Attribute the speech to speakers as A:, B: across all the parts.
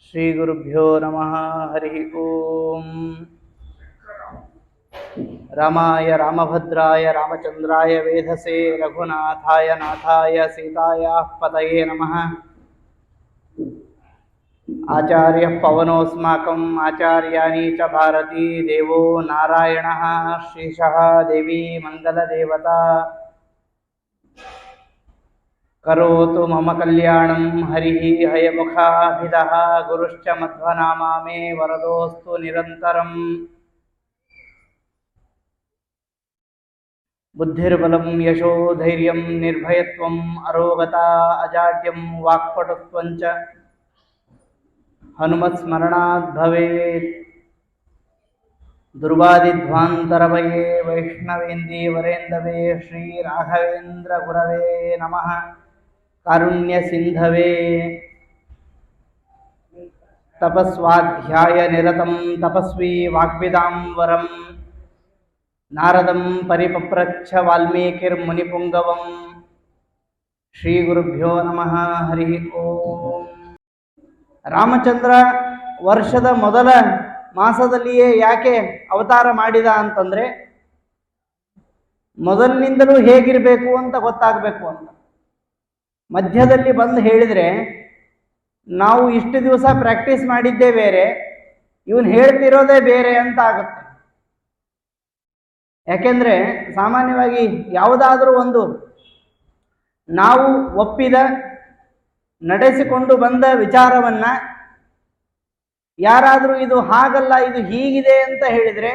A: ಶ್ರೀಗುರುಭ್ಯೋ ನಮಃ. ಹರಿ ಓಂ. ರಾಮಾಯ ರಾಮಭದ್ರಾಯ ರಾಮಚಂದ್ರಾಯ ವೇಧಸೇ ರಘುನಾಥಾಯ ನಾಥಾಯ ಸೀತಾಯಾಃ ಪತಯೇ ನಮಃ. ಆಚಾರ್ಯಃ ಪವನೋಸ್ಮಾಕಂ ಆಚಾರ್ಯಾಣಿ ಚ ಭಾರತೀ ದೇವೋ ನಾರಾಯಣಃ ಶ್ರೀಶಃ ದೇವಿ ಮಂಗಲದೇವತಾ. ಕರೋತು ಮಮ ಕಲ್ಯಾಣಂ ಹರಿಃ ಹಯಮುಖಾಭಿದಃ ಗುರುಶ್ಚ ಮಧ್ವನಾಮಾ ಮೇ ವರದೋಸ್ತು ನಿರಂತರಂ. ಬುದ್ಧಿರ್ಬಲಂ ಯಶೋ ಧೈರ್ಯಂ ನಿರ್ಭಯತ್ವಂ ಅರೋಗತಾ ಅಜಾಡ್ಯಂ ವಾಕ್ಪಟುತ್ವಂಚ ಹನುಮತ್ಸ್ಮರಣಾತ್ ಭವೇತ್. ದುರ್ವಾದಿಧ್ವಾಂತರವಯೇ ವೈಷ್ಣವೇಂದೀವರೇಂದವೇ ಶ್ರೀ ರಾಘವೇಂದ್ರ ಗುರವೇ ನಮಃ. ಕಾರುಣ್ಯ ಸಿಂಧವೇ ತಪಸ್ವಾಧ್ಯಾಯ ನಿರತಂ ತಪಸ್ವಿ ವಾಗ್ವಿದಾಂಬರಂ. ನಾರದಂ ಪರಿಪಪ್ರಚ್ಛ ವಾಲ್ಮೀಕಿರ್ಮುನಿಪುಂಗವಂ. ಶ್ರೀ ಗುರುಭ್ಯೋ ನಮಃ. ಹರಿ ಓಂ. ರಾಮಚಂದ್ರ ವರ್ಷದ ಮೊದಲ ಮಾಸದಲ್ಲಿಯೇ ಯಾಕೆ ಅವತಾರ ಮಾಡಿದ ಅಂತಂದ್ರೆ, ಮೊದಲಿನಿಂದಲೂ ಹೇಗಿರಬೇಕು ಅಂತ ಗೊತ್ತಾಗಬೇಕು ಅಂತ. ಮಧ್ಯದಲ್ಲಿ ಬಂದು ಹೇಳಿದರೆ ನಾವು ಇಷ್ಟು ದಿವಸ ಪ್ರಾಕ್ಟೀಸ್ ಮಾಡಿದ್ದೇ ಬೇರೆ, ಇವನು ಹೇಳ್ತಿರೋದೇ ಬೇರೆ ಅಂತ ಆಗುತ್ತೆ. ಯಾಕೆಂದರೆ ಸಾಮಾನ್ಯವಾಗಿ ಯಾವುದಾದ್ರೂ ಒಂದು ನಾವು ಒಪ್ಪಿದ ನಡೆಸಿಕೊಂಡು ಬಂದ ವಿಚಾರವನ್ನು ಯಾರಾದರೂ ಇದು ಹಾಗಲ್ಲ ಇದು ಹೀಗಿದೆ ಅಂತ ಹೇಳಿದರೆ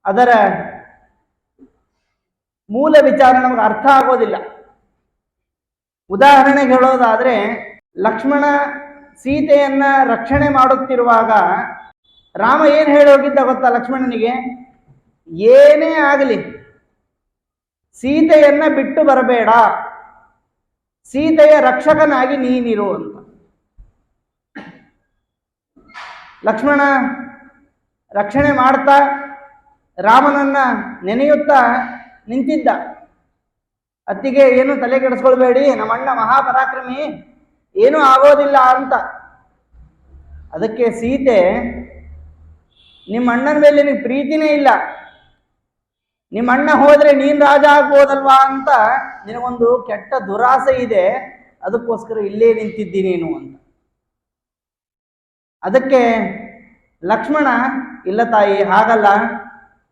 A: ಅದರ ಮೂಲ ವಿಚಾರ ನಮಗೆ ಅರ್ಥ ಆಗೋದಿಲ್ಲ. ಉದಾಹರಣೆಗೆ ಹೇಳೋದಾದರೆ, ಲಕ್ಷ್ಮಣ ಸೀತೆಯನ್ನ ರಕ್ಷಣೆ ಮಾಡುತ್ತಿರುವಾಗ ರಾಮ ಏನು ಹೇಳಿ ಹೋಗಿದ್ದ ಗೊತ್ತಾ ಲಕ್ಷ್ಮಣನಿಗೆ? ಏನೇ ಆಗಲಿ ಸೀತೆಯನ್ನ ಬಿಟ್ಟು ಬರಬೇಡ, ಸೀತೆಯ ರಕ್ಷಕನಾಗಿ ನೀನಿರು ಅಂತ. ಲಕ್ಷ್ಮಣ ರಕ್ಷಣೆ ಮಾಡ್ತಾ ರಾಮನನ್ನ ನೆನೆಯುತ್ತಾ ನಿಂತಿದ್ದ. ಅತ್ತಿಗೆ ಏನು ತಲೆ ಕೆಡಿಸ್ಕೊಳ್ಬೇಡಿ, ನಮ್ಮಣ್ಣ ಮಹಾಪರಾಕ್ರಮಿ, ಏನೂ ಆಗೋದಿಲ್ಲ ಅಂತ. ಅದಕ್ಕೆ ಸೀತೆ, ನಿಮ್ಮ ಅಣ್ಣನ ಮೇಲೆ ನಿನಗೆ ಪ್ರೀತಿನೇ ಇಲ್ಲ, ನಿಮ್ಮ ಅಣ್ಣ ಹೋದ್ರೆ ನೀನು ರಾಜ ಆಗ್ಬೋದಲ್ವಾ ಅಂತ ನಿನಗೊಂದು ಕೆಟ್ಟ ದುರಾಸೆ ಇದೆ, ಅದಕ್ಕೋಸ್ಕರ ಇಲ್ಲೇ ನಿಂತಿದ್ದಿ ನೀನು ಅಂತ. ಅದಕ್ಕೆ ಲಕ್ಷ್ಮಣ, ಇಲ್ಲ ತಾಯಿ ಹಾಗಲ್ಲ,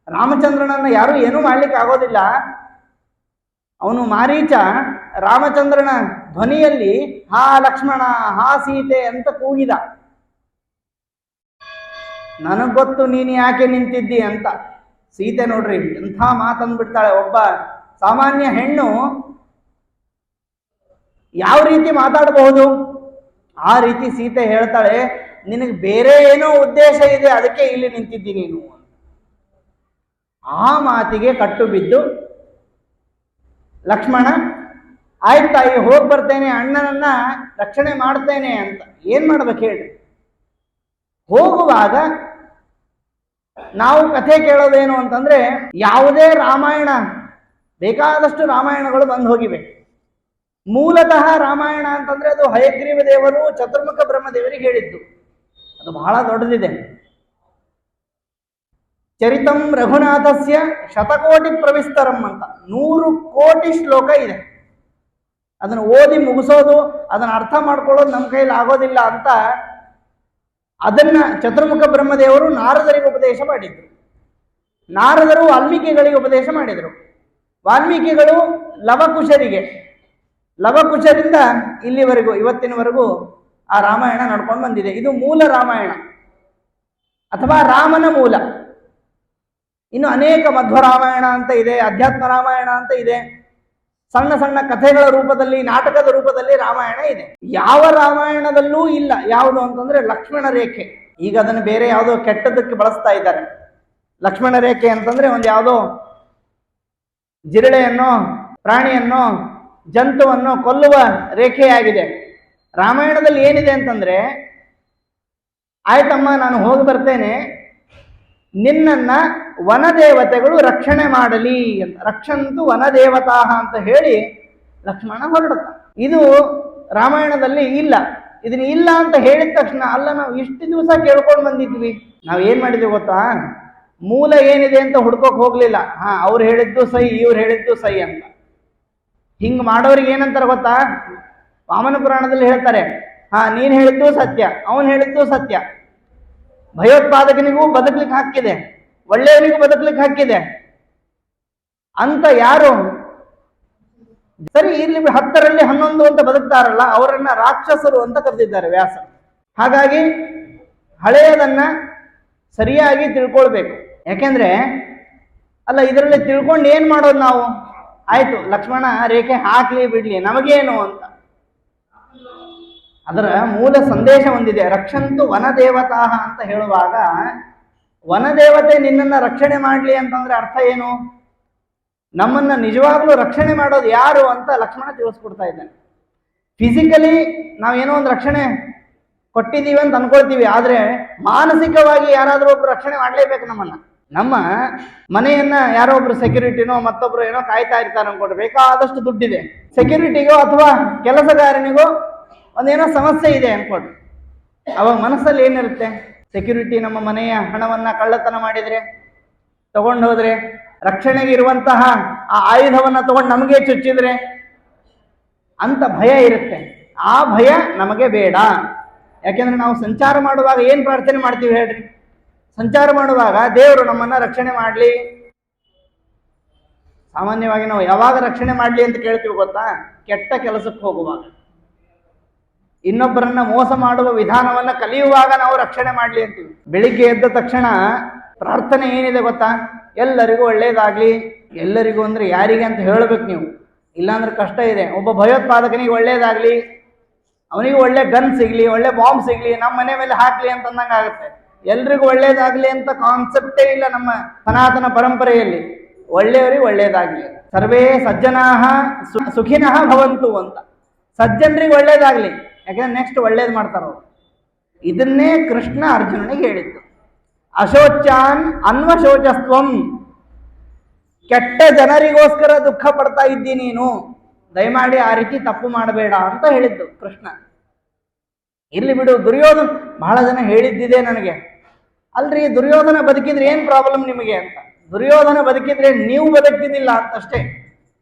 A: ರಾಮಚಂದ್ರನನ್ನು ಯಾರೂ ಏನೂ ಮಾಡ್ಲಿಕ್ಕೆ ಆಗೋದಿಲ್ಲ. ಅವನು ಮಾರೀಚ ರಾಮಚಂದ್ರನ ಧ್ವನಿಯಲ್ಲಿ ಹಾ ಲಕ್ಷ್ಮಣ ಹಾ ಸೀತೆ ಅಂತ ಕೂಗಿದ. ನನಗೆ ಗೊತ್ತು ನೀನು ಯಾಕೆ ನಿಂತಿದ್ದಿ ಅಂತ. ಸೀತೆ ನೋಡ್ರಿ ಎಂಥ ಮಾತಂದ್ಬಿಡ್ತಾಳೆ. ಒಬ್ಬ ಸಾಮಾನ್ಯ ಹೆಣ್ಣು ಯಾವ ರೀತಿ ಮಾತಾಡಬಹುದು ಆ ರೀತಿ ಸೀತೆ ಹೇಳ್ತಾಳೆ, ನಿನಗೆ ಬೇರೆ ಏನೋ ಉದ್ದೇಶ ಇದೆ, ಅದಕ್ಕೆ ಇಲ್ಲಿ ನಿಂತಿದ್ದಿ ನೀನು. ಆ ಮಾತಿಗೆ ಕಟ್ಟು ಬಿದ್ದು ಲಕ್ಷ್ಮಣ, ಆಯ್ತು ತಾಯಿ ಹೋಗಿ ಬರ್ತೇನೆ, ಅಣ್ಣನನ್ನ ರಕ್ಷಣೆ ಮಾಡ್ತೇನೆ ಅಂತ. ಏನ್ ಮಾಡ್ಬೇಕು ಹೇಳ್ರಿ? ಹೋಗುವಾಗ ನಾವು ಕಥೆ ಕೇಳೋದೇನು ಅಂತಂದ್ರೆ, ಯಾವುದೇ ರಾಮಾಯಣ, ಬೇಕಾದಷ್ಟು ರಾಮಾಯಣಗಳು ಬಂದು ಹೋಗಿವೆ. ಮೂಲತಃ ರಾಮಾಯಣ ಅಂತಂದ್ರೆ ಅದು ಹಯಗ್ರೀವ ದೇವರು ಚತುರ್ಮುಖ ಬ್ರಹ್ಮದೇವರಿಗೆ ಹೇಳಿದ್ದು. ಅದು ಬಹಳ ದೊಡ್ಡದಿದೆ. ಚರಿತಂ ರಘುನಾಥಸ್ಯ ಶತಕೋಟಿ ಪ್ರವಿಸ್ತರಂ ಅಂತ 100 ಕೋಟಿ ಶ್ಲೋಕ ಇದೆ. ಅದನ್ನು ಓದಿ ಮುಗಿಸೋದು, ಅದನ್ನು ಅರ್ಥ ಮಾಡ್ಕೊಳ್ಳೋದು ನಮ್ಮ ಕೈಲಿ ಆಗೋದಿಲ್ಲ ಅಂತ ಅದನ್ನ ಚತುರ್ಮುಖ ಬ್ರಹ್ಮದೇವರು ನಾರದರಿಗೆ ಉಪದೇಶ ಮಾಡಿದ್ರು. ನಾರದರು ವಾಲ್ಮೀಕಿಗಳಿಗೆ ಉಪದೇಶ ಮಾಡಿದರು. ವಾಲ್ಮೀಕಿಗಳು ಲವಕುಶರಿಗೆ, ಲವಕುಶರಿಂದ ಇಲ್ಲಿವರೆಗೂ ಇವತ್ತಿನವರೆಗೂ ಆ ರಾಮಾಯಣ ನಡ್ಕೊಂಡು ಬಂದಿದೆ. ಇದು ಮೂಲ ರಾಮಾಯಣ ಅಥವಾ ರಾಮನ ಮೂಲ. ಇನ್ನು ಅನೇಕ ಮಧ್ವ ರಾಮಾಯಣ ಅಂತ ಇದೆ, ಅಧ್ಯಾತ್ಮ ರಾಮಾಯಣ ಅಂತ ಇದೆ, ಸಣ್ಣ ಸಣ್ಣ ಕಥೆಗಳ ರೂಪದಲ್ಲಿ, ನಾಟಕದ ರೂಪದಲ್ಲಿ ರಾಮಾಯಣ ಇದೆ. ಯಾವ ರಾಮಾಯಣದಲ್ಲೂ ಇಲ್ಲ ಯಾವುದು ಅಂತಂದ್ರೆ ಲಕ್ಷ್ಮಣ ರೇಖೆ. ಈಗ ಅದನ್ನು ಬೇರೆ ಯಾವುದೋ ಕೆಟ್ಟದಕ್ಕೆ ಬಳಸ್ತಾ ಇದ್ದಾರೆ. ಲಕ್ಷ್ಮಣ ರೇಖೆ ಅಂತಂದ್ರೆ ಒಂದು ಯಾವುದೋ ಜಿರಳೆಯನ್ನೋ ಪ್ರಾಣಿಯನ್ನೋ ಜಂತುವನ್ನು ಕೊಲ್ಲುವ ರೇಖೆಯಾಗಿದೆ. ರಾಮಾಯಣದಲ್ಲಿ ಏನಿದೆ ಅಂತಂದ್ರೆ, ಆಯ್ತಮ್ಮ ನಾನು ಹೋಗಿ ಬರ್ತೇನೆ, ನಿನ್ನನ್ನ ವನದೇವತೆಗಳು ರಕ್ಷಣೆ ಮಾಡಲಿ ಅಂತ. ರಕ್ಷಂತು ವನದೇವತಾ ಅಂತ ಹೇಳಿ ಲಕ್ಷ್ಮಣ ಹೊರಡುತ್ತ. ಇದು ರಾಮಾಯಣದಲ್ಲಿ ಇಲ್ಲ. ಇದನ್ನ ಇಲ್ಲ ಅಂತ ಹೇಳಿದ ತಕ್ಷಣ ಅಲ್ಲ ನಾವು ಇಷ್ಟು ದಿವಸ ಕೇಳ್ಕೊಂಡು ಬಂದಿದ್ವಿ, ನಾವು ಏನ್ ಮಾಡಿದ್ವಿ ಗೊತ್ತಾ, ಮೂಲ ಏನಿದೆ ಅಂತ ಹುಡ್ಕೋಕ್ ಹೋಗ್ಲಿಲ್ಲ. ಅವ್ರು ಹೇಳಿದ್ದು ಸೈ, ಇವ್ರು ಹೇಳಿದ್ದು ಸೈ ಅಂತ. ಹಿಂಗ್ ಮಾಡೋರಿಗೆ ಏನಂತಾರೆ ಗೊತ್ತಾ, ವಾಮನ ಪುರಾಣದಲ್ಲಿ ಹೇಳ್ತಾರೆ, ನೀನ್ ಹೇಳಿದ್ದು ಸತ್ಯ, ಅವನು ಹೇಳಿದ್ದು ಸತ್ಯ, ಭಯೋತ್ಪಾದಕನಿಗೂ ಬದುಕ್ಲಿಕ್ಕೆ ಹಾಕಿದೆ, ಒಳ್ಳೆಯವನಿಗೂ ಬದುಕ್ಲಿಕ್ಕೆ ಹಾಕಿದೆ ಅಂತ ಯಾರು ಸರಿ ಇರ್ಲಿ 10ರಲ್ಲಿ 11 ಅಂತ ಬದುಕ್ತಾರಲ್ಲ ಅವರನ್ನ ರಾಕ್ಷಸರು ಅಂತ ಕರೆದಿದ್ದಾರೆ ವ್ಯಾಸ. ಹಾಗಾಗಿ ಹಳೆಯದನ್ನ ಸರಿಯಾಗಿ ತಿಳ್ಕೊಳ್ಬೇಕು. ಯಾಕೆಂದ್ರೆ ಅಲ್ಲ ಇದರಲ್ಲಿ ತಿಳ್ಕೊಂಡು ಏನ್ ಮಾಡೋದು ನಾವು, ಆಯ್ತು ಲಕ್ಷ್ಮಣ ರೇಖೆ ಹಾಕ್ಲಿ ಬಿಡ್ಲಿ ನಮಗೇನು ಅಂತ. ಅದರ ಮೂಲ ಸಂದೇಶ ಒಂದಿದೆ, ರಕ್ಷಂತು ವನದೇವತಾ ಅಂತ ಹೇಳುವಾಗ ವನದೇವತೆ ನಿನ್ನನ್ನ ರಕ್ಷಣೆ ಮಾಡ್ಲಿ ಅಂತಂದ್ರೆ ಅರ್ಥ ಏನು, ನಮ್ಮನ್ನ ನಿಜವಾಗ್ಲೂ ರಕ್ಷಣೆ ಮಾಡೋದು ಯಾರು ಅಂತ ಲಕ್ಷ್ಮಣ ತಿಳಿಸ್ಕೊಡ್ತಾ ಇದ್ದಾನೆ. ಫಿಸಿಕಲಿ ನಾವೇನೋ ಒಂದು ರಕ್ಷಣೆ ಕೊಟ್ಟಿದ್ದೀವಿ ಅಂತ ಅನ್ಕೊಳ್ತೀವಿ, ಆದ್ರೆ ಮಾನಸಿಕವಾಗಿ ಯಾರಾದ್ರೂ ಒಬ್ರು ರಕ್ಷಣೆ ಮಾಡ್ಲೇಬೇಕು ನಮ್ಮನ್ನ. ನಮ್ಮ ಮನೆಯನ್ನ ಯಾರೋ ಒಬ್ರು ಸೆಕ್ಯೂರಿಟಿನೋ ಮತ್ತೊಬ್ರು ಏನೋ ಕಾಯ್ತಾ ಇರ್ತಾರೆ ಅನ್ಕೊಡ್ರಿ, ಬೇಕಾದಷ್ಟು ದುಡ್ಡಿದೆ, ಸೆಕ್ಯೂರಿಟಿಗೋ ಅಥವಾ ಕೆಲಸಗಾರನಿಗೋ ಒಂದೇನೋ ಸಮಸ್ಯೆ ಇದೆ ಅನ್ಕೊಡ್ರಿ, ಅವಾಗ ಮನಸ್ಸಲ್ಲಿ ಏನಿರುತ್ತೆ, ಸೆಕ್ಯೂರಿಟಿ ನಮ್ಮ ಮನೆಯ ಹಣವನ್ನ ಕಳ್ಳತನ ಮಾಡಿದ್ರೆ, ತಗೊಂಡು ಹೋದ್ರೆ, ರಕ್ಷಣೆಗೆ ಇರುವಂತಹ ಆ ಆಯುಧವನ್ನ ತಗೊಂಡು ನಮಗೆ ಚುಚ್ಚಿದ್ರೆ ಅಂತ ಭಯ ಇರುತ್ತೆ. ಆ ಭಯ ನಮಗೆ ಬೇಡ. ಯಾಕೆಂದ್ರೆ ನಾವು ಸಂಚಾರ ಮಾಡುವಾಗ ಏನ್ ಪ್ರಾರ್ಥನೆ ಮಾಡ್ತೀವಿ ಹೇಳ್ರಿ, ಸಂಚಾರ ಮಾಡುವಾಗ ದೇವರು ನಮ್ಮನ್ನ ರಕ್ಷಣೆ ಮಾಡ್ಲಿ. ಸಾಮಾನ್ಯವಾಗಿ ನಾವು ಯಾವಾಗ ರಕ್ಷಣೆ ಮಾಡ್ಲಿ ಅಂತ ಕೇಳ್ತೀವಿ ಗೊತ್ತಾ, ಕೆಟ್ಟ ಕೆಲಸಕ್ಕೆ ಹೋಗುವಾಗ, ಇನ್ನೊಬ್ಬರನ್ನ ಮೋಸ ಮಾಡುವ ವಿಧಾನವನ್ನ ಕಲಿಯುವಾಗ ನಾವು ರಕ್ಷಣೆ ಮಾಡ್ಲಿ ಅಂತೀವಿ. ಬೆಳಿಗ್ಗೆ ಎದ್ದ ತಕ್ಷಣ ಪ್ರಾರ್ಥನೆ ಏನಿದೆ ಗೊತ್ತಾ, ಎಲ್ಲರಿಗೂ ಒಳ್ಳೇದಾಗ್ಲಿ. ಎಲ್ಲರಿಗೂ ಅಂದ್ರೆ ಯಾರಿಗೆ ಅಂತ ಹೇಳ್ಬೇಕು ನೀವು, ಇಲ್ಲಾಂದ್ರೆ ಕಷ್ಟ ಇದೆ. ಒಬ್ಬ ಭಯೋತ್ಪಾದಕನಿಗೆ ಒಳ್ಳೇದಾಗ್ಲಿ, ಅವನಿಗೆ ಒಳ್ಳೆ ಗನ್ ಸಿಗ್ಲಿ, ಒಳ್ಳೆ ಬಾಂಬ್ ಸಿಗ್ಲಿ, ನಮ್ಮ ಮನೆ ಮೇಲೆ ಹಾಕ್ಲಿ ಅಂತಂದಂಗ ಆಗುತ್ತೆ. ಎಲ್ರಿಗೂ ಒಳ್ಳೇದಾಗ್ಲಿ ಅಂತ ಕಾನ್ಸೆಪ್ಟೇ ಇಲ್ಲ ನಮ್ಮ ಸನಾತನ ಪರಂಪರೆಯಲ್ಲಿ. ಒಳ್ಳೆಯವರಿಗೆ ಒಳ್ಳೇದಾಗ್ಲಿ, ಸರ್ವೇ ಸಜ್ಜನಾಹ ಸುಖಿನಃ ಭವಂತು ಅಂತ, ಸಜ್ಜನರಿಗೆ ಒಳ್ಳೇದಾಗ್ಲಿ, ಯಾಕಂದ್ರೆ ನೆಕ್ಸ್ಟ್ ಒಳ್ಳೇದು ಮಾಡ್ತಾರ ಅವರು. ಇದನ್ನೇ ಕೃಷ್ಣ ಅರ್ಜುನನಿಗೆ ಹೇಳಿದ್ದು, ಅಶೋಚಾನ್ ಅನ್ವಶೋಚಸ್ತ್ವಂ, ಕೆಟ್ಟ ಜನರಿಗೋಸ್ಕರ ದುಃಖ ಪಡ್ತಾ ಇದ್ದಿ ನೀನು, ದಯಮಾಡಿ ಆ ರೀತಿ ತಪ್ಪು ಮಾಡಬೇಡ ಅಂತ ಹೇಳಿದ್ದು ಕೃಷ್ಣ. ಇರ್ಲಿ ಬಿಡು, ದುರ್ಯೋಧನ ಬಹಳ ಜನ ಹೇಳಿದ್ದಿದೆ ನನಗೆ, ಅಲ್ರಿ ದುರ್ಯೋಧನ ಬದುಕಿದ್ರೆ ಏನ್ ಪ್ರಾಬ್ಲಮ್ ನಿಮಗೆ ಅಂತ. ದುರ್ಯೋಧನ ಬದುಕಿದ್ರೆ ನೀವು ಬದುಕಿದ್ದಿಲ್ಲ ಅಂತಷ್ಟೇ.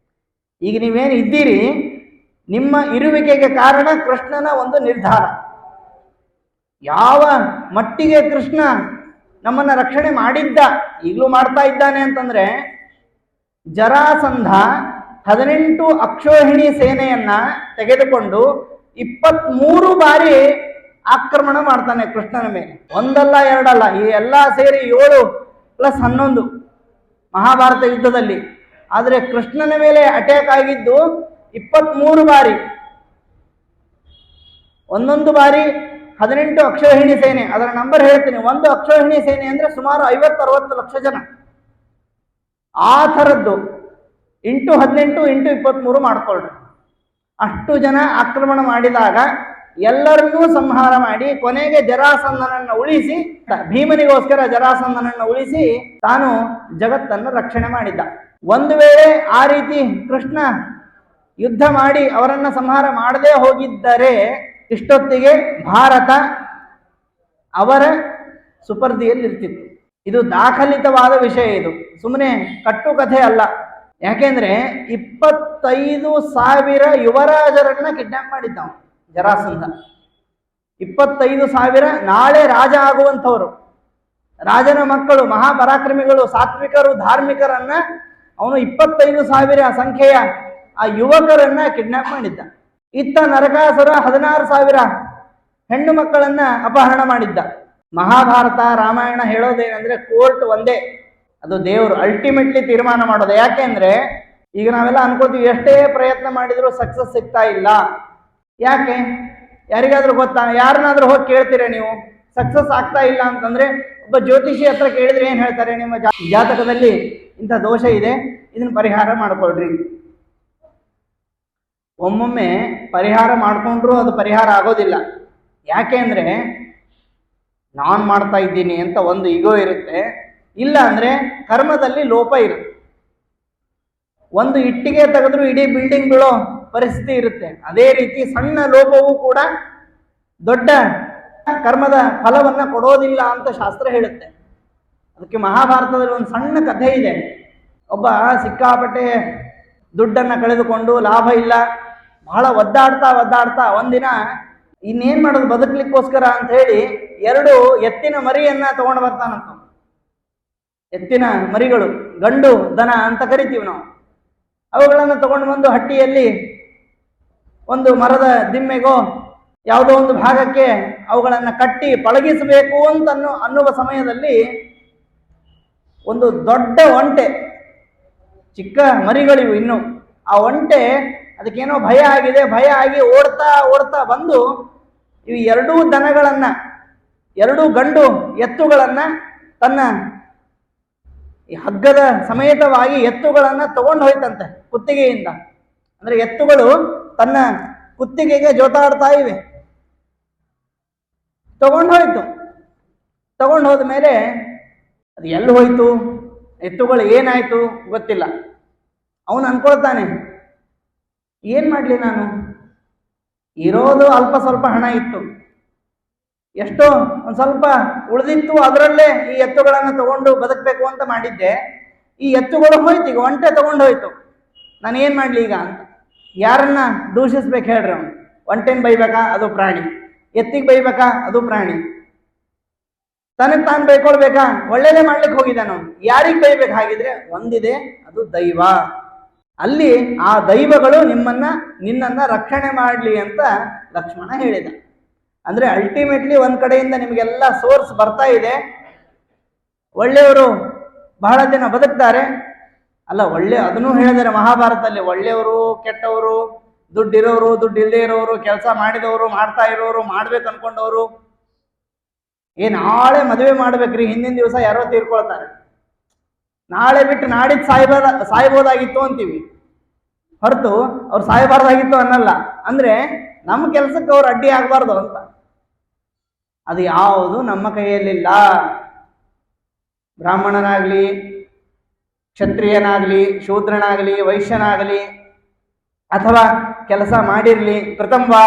A: ಈಗ ನೀವೇನು ಇದ್ದೀರಿ, ನಿಮ್ಮ ಇರುವಿಕೆಗೆ ಕಾರಣ ಕೃಷ್ಣನ ಒಂದು ನಿರ್ಧಾರ. ಯಾವ ಮಟ್ಟಿಗೆ ಕೃಷ್ಣ ನಮ್ಮನ್ನ ರಕ್ಷಣೆ ಮಾಡಿದ್ದ, ಈಗಲೂ ಮಾಡ್ತಾ ಇದ್ದಾನೆ ಅಂತಂದ್ರೆ, ಜರಾಸಂಧ 18 ಅಕ್ಷೋಹಿಣಿ ಸೇನೆಯನ್ನ ತೆಗೆದುಕೊಂಡು 23 ಬಾರಿ ಆಕ್ರಮಣ ಮಾಡ್ತಾನೆ ಕೃಷ್ಣನ ಮೇಲೆ. ಒಂದಲ್ಲ ಎರಡಲ್ಲ, ಈ ಎಲ್ಲ ಸೇರಿ 7+11 ಮಹಾಭಾರತ ಯುದ್ಧದಲ್ಲಿ. ಆದರೆ ಕೃಷ್ಣನ ಮೇಲೆ ಅಟ್ಯಾಕ್ ಆಗಿದ್ದು 23 ಬಾರಿ. ಒಂದೊಂದು ಬಾರಿ 18 ಅಕ್ಷೋಹಿಣಿ ಸೇನೆ, ಅದರ ನಂಬರ್ ಹೇಳ್ತೀನಿ. ಒಂದು ಅಕ್ಷೋಹಿಣಿ ಸೇನೆ ಅಂದ್ರೆ ಸುಮಾರು 50-60 ಲಕ್ಷ ಜನ. ಆ ಥರದ್ದು ಇಂಟು 18 ಇಂಟು 23 ಮಾಡ್ಕೊಳ್ರಿ. ಅಷ್ಟು ಜನ ಆಕ್ರಮಣ ಮಾಡಿದಾಗ ಎಲ್ಲರನ್ನೂ ಸಂಹಾರ ಮಾಡಿ ಕೊನೆಗೆ ಜರಾಸಂಧನನ್ನು ಉಳಿಸಿ, ಭೀಮನಿಗೋಸ್ಕರ ಜರಾಸಂಧನನ್ನು ಉಳಿಸಿ ತಾನು ಜಗತ್ತನ್ನು ರಕ್ಷಣೆ ಮಾಡಿದ್ದ. ಒಂದು ವೇಳೆ ಆ ರೀತಿ ಕೃಷ್ಣ ಯುದ್ಧ ಮಾಡಿ ಅವರನ್ನ ಸಂಹಾರ ಮಾಡದೇ ಹೋಗಿದ್ದರೆ ಇಷ್ಟೊತ್ತಿಗೆ ಭಾರತ ಅವರ ಸುಪರ್ದಿಯಲ್ಲಿರ್ತಿತ್ತು. ಇದು ದಾಖಲಿತವಾದ ವಿಷಯ, ಇದು ಸುಮ್ಮನೆ ಕಟ್ಟುಕಥೆ ಅಲ್ಲ. ಯಾಕೆಂದ್ರೆ 25,000 ಯುವರಾಜರನ್ನ ಕಿಡ್ನಾಪ್ ಮಾಡಿದ್ದ ಜರಾಸಂಧ. 25,000 ನಾಳೆ ರಾಜ ಆಗುವಂಥವ್ರು, ರಾಜನ ಮಕ್ಕಳು, ಮಹಾಪರಾಕ್ರಮಿಗಳು, ಸಾತ್ವಿಕರು, ಧಾರ್ಮಿಕರನ್ನ ಅವನು 25,000 ಸಂಖ್ಯೆಯ ಆ ಯುವಕರನ್ನ ಕಿಡ್ನಾಪ್ ಮಾಡಿದ್ದ. ಇತ್ತ ನರಕಾಸುರ 16,000 ಹೆಣ್ಣು ಮಕ್ಕಳನ್ನ ಅಪಹರಣ ಮಾಡಿದ್ದ. ಮಹಾಭಾರತ ರಾಮಾಯಣ ಹೇಳೋದೇನೆಂದ್ರೆ ಕೋರ್ಟ್ ಒಂದೇ, ಅದು ದೇವರು ಅಲ್ಟಿಮೇಟ್ಲಿ ತೀರ್ಮಾನ ಮಾಡೋದು. ಯಾಕೆಂದ್ರೆ ಈಗ ನಾವೆಲ್ಲ ಅನ್ಕೋತೀವಿ ಎಷ್ಟೇ ಪ್ರಯತ್ನ ಮಾಡಿದ್ರು ಸಕ್ಸಸ್ ಸಿಗ್ತಾ ಇಲ್ಲ. ಯಾಕೆ? ಯಾರಿಗಾದ್ರೂ ಗೊತ್ತಾ? ಯಾರನ್ನಾದ್ರೂ ಹೋಗಿ ಕೇಳ್ತೀರಾ ನೀವು ಸಕ್ಸಸ್ ಆಗ್ತಾ ಇಲ್ಲ ಅಂತಂದ್ರೆ? ಒಬ್ಬ ಜ್ಯೋತಿಷಿ ಹತ್ರ ಕೇಳಿದ್ರೆ ಏನ್ ಹೇಳ್ತಾರೆ? ನಿಮ್ಮ ಜಾತಕದಲ್ಲಿ ಇಂಥ ದೋಷ ಇದೆ, ಇದನ್ನ ಪರಿಹಾರ ಮಾಡ್ಕೊಳ್ರಿ. ಒಮ್ಮೊಮ್ಮೆ ಪರಿಹಾರ ಮಾಡ್ಕೊಂಡ್ರು ಅದು ಪರಿಹಾರ ಆಗೋದಿಲ್ಲ. ಯಾಕೆ ಅಂದ್ರೆ ನಾನು ಮಾಡ್ತಾ ಇದ್ದೀನಿ ಅಂತ ಒಂದು ಈಗೋ ಇರುತ್ತೆ, ಇಲ್ಲ ಅಂದ್ರೆ ಕರ್ಮದಲ್ಲಿ ಲೋಪ ಇರುತ್ತೆ. ಒಂದು ಇಟ್ಟಿಗೆ ತೆಗೆದ್ರೂ ಇಡೀ ಬಿಲ್ಡಿಂಗ್ ಬೀಳೋ ಪರಿಸ್ಥಿತಿ ಇರುತ್ತೆ. ಅದೇ ರೀತಿ ಸಣ್ಣ ಲೋಪವೂ ಕೂಡ ದೊಡ್ಡ ಕರ್ಮದ ಫಲವನ್ನ ಕೊಡೋದಿಲ್ಲ ಅಂತ ಶಾಸ್ತ್ರ ಹೇಳುತ್ತೆ. ಅದಕ್ಕೆ ಮಹಾಭಾರತದಲ್ಲಿ ಒಂದು ಸಣ್ಣ ಕಥೆ ಇದೆ. ಒಬ್ಬ ಸಿಕ್ಕಾಪಟ್ಟೆ ದುಡ್ಡನ್ನು ಕಳೆದುಕೊಂಡು ಲಾಭ ಇಲ್ಲ, ಬಹಳ ಒದ್ದಾಡ್ತಾ ಒಂದಿನ ಇನ್ನೇನ್ ಮಾಡೋದು ಬದುಕಲಿಕ್ಕೋಸ್ಕರ ಅಂತ ಹೇಳಿ 2 ಎತ್ತಿನ ಮರಿಯನ್ನ ತಗೊಂಡು ಬರ್ತಾನಂತ. ಎತ್ತಿನ ಮರಿಗಳು, ಗಂಡು ದನ ಅಂತ ಕರಿತೀವಿ ನಾವು. ಅವುಗಳನ್ನು ತಗೊಂಡು ಬಂದು ಹಟ್ಟಿಯಲ್ಲಿ ಒಂದು ಮರದ ದಿಮ್ಮೆಗೋ ಯಾವುದೋ ಒಂದು ಭಾಗಕ್ಕೆ ಅವುಗಳನ್ನು ಕಟ್ಟಿ ಪಳಗಿಸಬೇಕು ಅಂತ ಅನ್ನುವ ಸಮಯದಲ್ಲಿ ಒಂದು ದೊಡ್ಡ ಒಂಟೆ, ಚಿಕ್ಕ ಮರಿಗಳಿವು ಇನ್ನು, ಆ ಒಂಟೆ ಅದಕ್ಕೇನೋ ಭಯ ಆಗಿದೆ, ಭಯ ಆಗಿ ಓಡ್ತಾ ಬಂದು ಇವು 2 ದನಗಳನ್ನ, 2 ಗಂಡು ಎತ್ತುಗಳನ್ನ ತನ್ನ ಈ ಹಗ್ಗದ ಸಮೇತವಾಗಿ ಎತ್ತುಗಳನ್ನ ತಗೊಂಡು ಹೋಯ್ತಂತೆ ಕುತ್ತಿಗೆಯಿಂದ. ಅಂದ್ರೆ ಎತ್ತುಗಳು ತನ್ನ ಕುತ್ತಿಗೆಗೆ ಜೋತಾಡ್ತಾ ಇವೆ. ತಗೊಂಡು ಹೋದ ಮೇಲೆ ಅದು ಎಲ್ಲಿ ಹೋಯ್ತು, ಎತ್ತುಗಳು ಏನಾಯ್ತು ಗೊತ್ತಿಲ್ಲ. ಅವನು ಅನ್ಕೊಳ್ತಾನೆ, ಏನ್ ಮಾಡ್ಲಿ ನಾನು, ಇರೋದು ಅಲ್ಪ ಸ್ವಲ್ಪ ಹಣ ಇತ್ತು, ಎಷ್ಟೋ ಒಂದು ಸ್ವಲ್ಪ ಉಳಿದಿತ್ತು, ಅದರಲ್ಲೇ ಈ ಎತ್ತುಗಳನ್ನು ತಗೊಂಡು ಬದುಕಬೇಕು ಅಂತ ಮಾಡಿದ್ದೆ. ಈ ಎತ್ತುಗಳು ಹೋಯ್ತು, ಈಗ ಒಂಟೆ ತಗೊಂಡು ಹೋಯ್ತು, ನಾನು ಏನ್ ಮಾಡ್ಲಿ ಈಗ ಅಂತ. ಯಾರನ್ನ ದೂಷಿಸ್ಬೇಕು ಹೇಳ್ರಿ? ಅವನು ಒಂಟೆನ್ ಬೈಬೇಕಾ? ಅದು ಪ್ರಾಣಿ. ಎತ್ತಿಗೆ ಬೈಬೇಕಾ? ಅದು ಪ್ರಾಣಿ. ತನಗೆ ತಾನು ಬೈಕೊಳ್ಬೇಕಾ? ಒಳ್ಳೇದೇ ಮಾಡ್ಲಿಕ್ಕೆ ಹೋಗಿದ್ದಾನು. ಯಾರಿಗೆ ಬೈಬೇಕು? ಹಾಗಿದ್ರೆ ಒಂದಿದೆ, ಅದು ದೈವ. ಅಲ್ಲಿ ಆ ದೈವಗಳು ನಿನ್ನನ್ನ ರಕ್ಷಣೆ ಮಾಡಲಿ ಅಂತ ಲಕ್ಷ್ಮಣ ಹೇಳಿದ. ಅಂದ್ರೆ ಅಲ್ಟಿಮೇಟ್ಲಿ ಒಂದ್ ಕಡೆಯಿಂದ ನಿಮಗೆಲ್ಲ ಸೋರ್ಸ್ ಬರ್ತಾ ಇದೆ. ಒಳ್ಳೆಯವರು ಬಹಳ ದಿನ ಬದುಕ್ತಾರೆ ಅಲ್ಲ, ಅದನ್ನು ಹೇಳಿದರೆ ಮಹಾಭಾರತದಲ್ಲಿ, ಒಳ್ಳೆಯವರು ಕೆಟ್ಟವರು, ದುಡ್ಡಿರೋರು ದುಡ್ಡು ಇಲ್ಲದೆ ಇರೋರು, ಕೆಲಸ ಮಾಡಿದವರು, ಮಾಡ್ತಾ ಇರೋರು, ಮಾಡ್ಬೇಕು ಅನ್ಕೊಂಡವರು. ನಾಳೆ ಮದುವೆ ಮಾಡ್ಬೇಕ್ರಿ, ಹಿಂದಿನ ದಿವಸ ಯಾರೋ ತೀರ್ಕೊಳ್ತಾರೆ, ನಾಳೆ ಬಿಟ್ಟು ನಾಡಿದ್ದು ಸಾಯ್ಬೋದಾಗಿತ್ತು ಅಂತೀವಿ, ಹೊರತು ಅವ್ರು ಸಾಯಬಾರ್ದಾಗಿತ್ತು ಅನ್ನಲ್ಲ. ಅಂದ್ರೆ ನಮ್ಮ ಕೆಲಸಕ್ಕೆ ಅವ್ರು ಅಡ್ಡಿ ಆಗಬಾರ್ದು ಅಂತ. ಅದು ಯಾವುದು ನಮ್ಮ ಕೈಯಲ್ಲಿಲ್ಲ. ಬ್ರಾಹ್ಮಣನಾಗ್ಲಿ, ಕ್ಷತ್ರಿಯನಾಗ್ಲಿ, ಶೂದ್ರನಾಗ್ಲಿ, ವೈಶ್ಯನಾಗ್ಲಿ, ಅಥವಾ ಕೆಲಸ ಮಾಡಿರ್ಲಿ, ಕೃತಂವಾ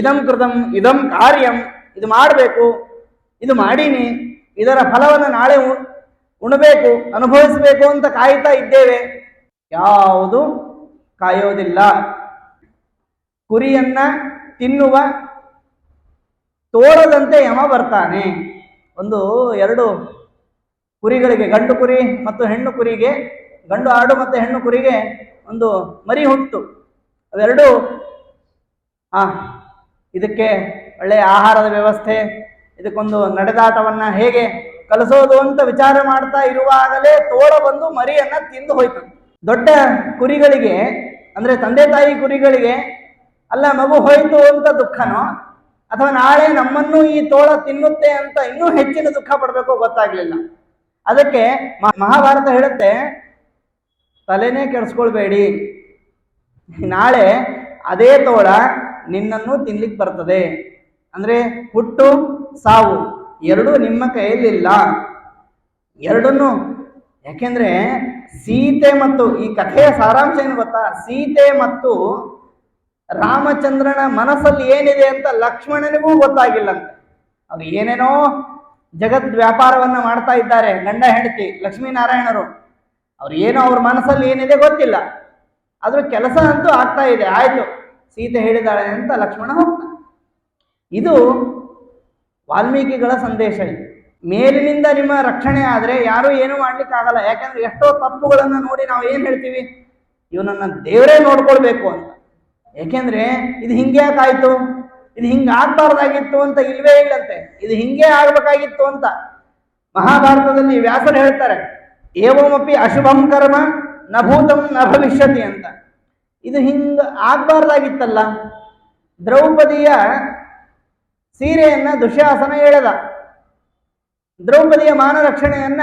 A: ಇದಂ ಕೃತಂ ಇದಂ ಕಾರ್ಯಂ, ಇದು ಮಾಡಬೇಕು, ಇದು ಮಾಡೀನಿ, ಇದರ ಫಲವನ್ನು ನಾಳೆ ಉಣಬೇಕು, ಅನುಭವಿಸಬೇಕು ಅಂತ ಕಾಯ್ತಾ ಇದ್ದೇವೆ. ಯಾವುದು ಕಾಯೋದಿಲ್ಲ. ಕುರಿಯನ್ನ ತಿನ್ನುವ ತೋಳದಂತೆ ಯಮ ಬರ್ತಾನೆ. 2 ಕುರಿಗಳಿಗೆ, ಗಂಡು ಕುರಿ ಮತ್ತು ಹೆಣ್ಣು ಕುರಿಗೆ, ಗಂಡು ಆಡು ಮತ್ತು ಹೆಣ್ಣು ಕುರಿಗೆ ಒಂದು ಮರಿ ಹುಟ್ಟು. ಅವೆರಡು ಇದಕ್ಕೆ ಒಳ್ಳೆಯ ಆಹಾರದ ವ್ಯವಸ್ಥೆ, ಇದಕ್ಕೊಂದು ನಡೆದಾಟವನ್ನ ಹೇಗೆ ಕಲಿಸೋದು ಅಂತ ವಿಚಾರ ಮಾಡ್ತಾ ಇರುವಾಗಲೇ ತೋಳ ಬಂದು ಮರಿಯನ್ನ ತಿಂದು ಹೋಯ್ತು. ದೊಡ್ಡ ಕುರಿಗಳಿಗೆ, ಅಂದ್ರೆ ತಂದೆ ತಾಯಿ ಕುರಿಗಳಿಗೆ, ಅಲ್ಲ ಮಗು ಹೋಯ್ತು ಅಂತ ದುಃಖನೋ, ಅಥವಾ ನಾಳೆ ನಮ್ಮನ್ನು ಈ ತೋಳ ತಿನ್ನುತ್ತೆ ಅಂತ ಇನ್ನೂ ಹೆಚ್ಚಿನ ದುಃಖ ಪಡಬೇಕೋ ಗೊತ್ತಾಗ್ಲಿಲ್ಲ. ಅದಕ್ಕೆ ಮಹಾಭಾರತ ಹೇಳುತ್ತೆ, ತಲೆನೇ ಕೆಡಿಸ್ಕೊಳ್ಬೇಡಿ, ನಾಳೆ ಅದೇ ತೋಳ ನಿನ್ನನ್ನು ತಿನ್ಲಿಕ್ಕೆ ಬರ್ತದೆ. ಅಂದ್ರೆ ಹುಟ್ಟು ಸಾವು ಎರಡೂ ನಿಮ್ಮ ಕೈಯಲ್ಲಿಲ್ಲ. ಎರಡನ್ನು, ಯಾಕೆಂದ್ರೆ ಸೀತೆ ಮತ್ತು, ಈ ಕಥೆಯ ಸಾರಾಂಶ ಏನು ಗೊತ್ತಾ, ಸೀತೆ ಮತ್ತು ರಾಮಚಂದ್ರನ ಮನಸ್ಸಲ್ಲಿ ಏನಿದೆ ಅಂತ ಲಕ್ಷ್ಮಣನಿಗೂ ಗೊತ್ತಾಗಿಲ್ಲಂತೆ. ಅವ್ರು ಏನೇನೋ ಜಗದ್ ವ್ಯಾಪಾರವನ್ನ ಮಾಡ್ತಾ ಇದ್ದಾರೆ, ಗಂಡ ಹೆಂಡತಿ ಲಕ್ಷ್ಮೀನಾರಾಯಣರು. ಅವ್ರು ಏನೋ ಅವ್ರ ಮನಸ್ಸಲ್ಲಿ ಏನಿದೆ ಗೊತ್ತಿಲ್ಲ, ಆದ್ರೂ ಕೆಲಸ ಅಂತೂ ಆಗ್ತಾ ಇದೆ. ಆಯ್ತು, ಸೀತೆ ಹೇಳಿದಾಳೆ ಅಂತ ಲಕ್ಷ್ಮಣ ಹೋಗ್ತಾನೆ. ಇದು ವಾಲ್ಮೀಕಿಗಳ ಸಂದೇಶ. ಇದು ಮೇಲಿನಿಂದ ನಿಮ್ಮ ರಕ್ಷಣೆ ಆದ್ರೆ ಯಾರು ಏನು ಮಾಡ್ಲಿಕ್ಕೆ ಆಗಲ್ಲ. ಯಾಕಂದ್ರೆ ಎಷ್ಟೋ ತಪ್ಪುಗಳನ್ನ ನೋಡಿ ನಾವು ಏನ್ ಹೇಳ್ತೀವಿ, ಇವನನ್ನ ದೇವರೇ ನೋಡ್ಕೊಳ್ಬೇಕು ಅಂತ. ಯಾಕೆಂದ್ರೆ ಇದು ಹಿಂಗೆ ಯಾಕಾಯ್ತು, ಇದು ಹಿಂಗೆ ಆಗ್ಬಾರ್ದಾಗಿತ್ತು ಅಂತ ಇಲ್ವೇ ಇಲ್ಲಂತೆ, ಇದು ಹಿಂಗೆ ಆಗ್ಬೇಕಾಗಿತ್ತು ಅಂತ ಮಹಾಭಾರತದಲ್ಲಿ ವ್ಯಾಸರು ಹೇಳ್ತಾರೆ. ಏವಮಪಿ ಅಶುಭಂ ಕರ್ಮ ನ ಭೂತಂ ನ ಭವಿಷ್ಯತಿ ಅಂತ. ಇದು ಹಿಂಗ ಆಗ್ಬಾರ್ದಾಗಿತ್ತಲ್ಲ. ದ್ರೌಪದಿಯ ಸೀರೆಯನ್ನ ದುಶ್ಯಾಸನ ಎಳೆದ, ದ್ರೌಪದಿಯ ಮಾನರಕ್ಷಣೆಯನ್ನ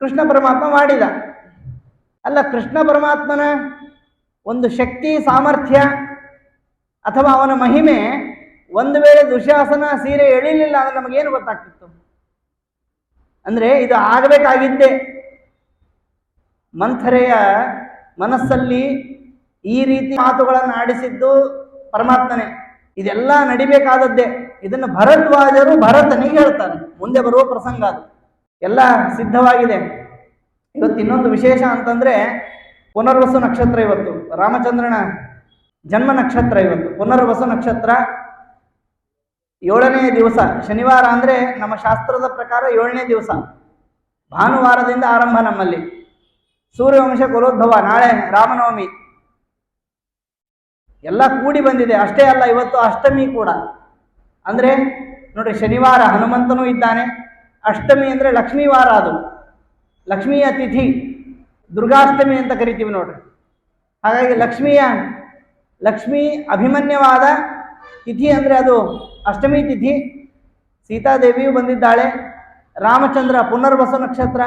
A: ಕೃಷ್ಣ ಪರಮಾತ್ಮ ಮಾಡಿದ. ಅಲ್ಲ, ಕೃಷ್ಣ ಪರಮಾತ್ಮನ ಒಂದು ಶಕ್ತಿ ಸಾಮರ್ಥ್ಯ ಅಥವಾ ಅವನ ಮಹಿಮೆ ಒಂದು ವೇಳೆ ದುಶ್ಯಾಸನ ಸೀರೆ ಎಳಿಲಿಲ್ಲ ಅಂದ್ರೆ ನಮಗೇನು ಗೊತ್ತಾಗ್ತಿತ್ತು? ಅಂದ್ರೆ ಇದು ಆಗಬೇಕಾಗಿದ್ದೆ. ಮಂಥರೆಯ ಮನಸ್ಸಲ್ಲಿ ಈ ರೀತಿ ಮಾತುಗಳನ್ನು ಆಡಿಸಿದ್ದು ಪರಮಾತ್ಮನೇ. ಇದೆಲ್ಲ ನಡಿಬೇಕಾದದ್ದೇ. ಇದನ್ನು ಭರದ್ವಾಜರು ಭರತನಿಗೆ ಹೇಳ್ತಾರೆ, ಮುಂದೆ ಬರುವ ಪ್ರಸಂಗ ಅದು. ಎಲ್ಲ ಸಿದ್ಧವಾಗಿದೆ. ಇವತ್ತು ಇನ್ನೊಂದು ವಿಶೇಷ ಅಂತಂದ್ರೆ ಪುನರ್ವಸು ನಕ್ಷತ್ರ. ಇವತ್ತು ರಾಮಚಂದ್ರನ ಜನ್ಮ ನಕ್ಷತ್ರ. ಇವತ್ತು ಪುನರ್ವಸು ನಕ್ಷತ್ರ 7ನೇ ದಿವಸ, ಶನಿವಾರ ಅಂದ್ರೆ ನಮ್ಮ ಶಾಸ್ತ್ರದ ಪ್ರಕಾರ 7ನೇ ದಿವಸ, ಭಾನುವಾರದಿಂದ ಆರಂಭ ನಮ್ಮಲ್ಲಿ. ಸೂರ್ಯವಂಶ ಕುಲೋದ್ಭವ, ನಾಳೆ ರಾಮನವಮಿ, ಎಲ್ಲ ಕೂಡಿ ಬಂದಿದೆ. ಅಷ್ಟೇ ಅಲ್ಲ, ಇವತ್ತು ಅಷ್ಟಮಿ ಕೂಡ. ಅಂದ್ರೆ ನೋಡ್ರಿ, ಶನಿವಾರ ಹನುಮಂತನೂ ಇದ್ದಾನೆ, ಅಷ್ಟಮಿ ಅಂದ್ರೆ ಲಕ್ಷ್ಮೀ ವಾರ, ಅದು ಲಕ್ಷ್ಮೀಯ ತಿಥಿ, ದುರ್ಗಾಷ್ಟಮಿ ಅಂತ ಕರಿತೀವಿ ನೋಡ್ರಿ. ಹಾಗಾಗಿ ಲಕ್ಷ್ಮೀ ಅಭಿಮನ್ಯವಾದ ತಿಥಿ ಅಂದರೆ ಅದು ಅಷ್ಟಮಿ ತಿಥಿ. ಸೀತಾದೇವಿಯು ಬಂದಿದ್ದಾಳೆ, ರಾಮಚಂದ್ರ ಪುನರ್ವಸು ನಕ್ಷತ್ರ,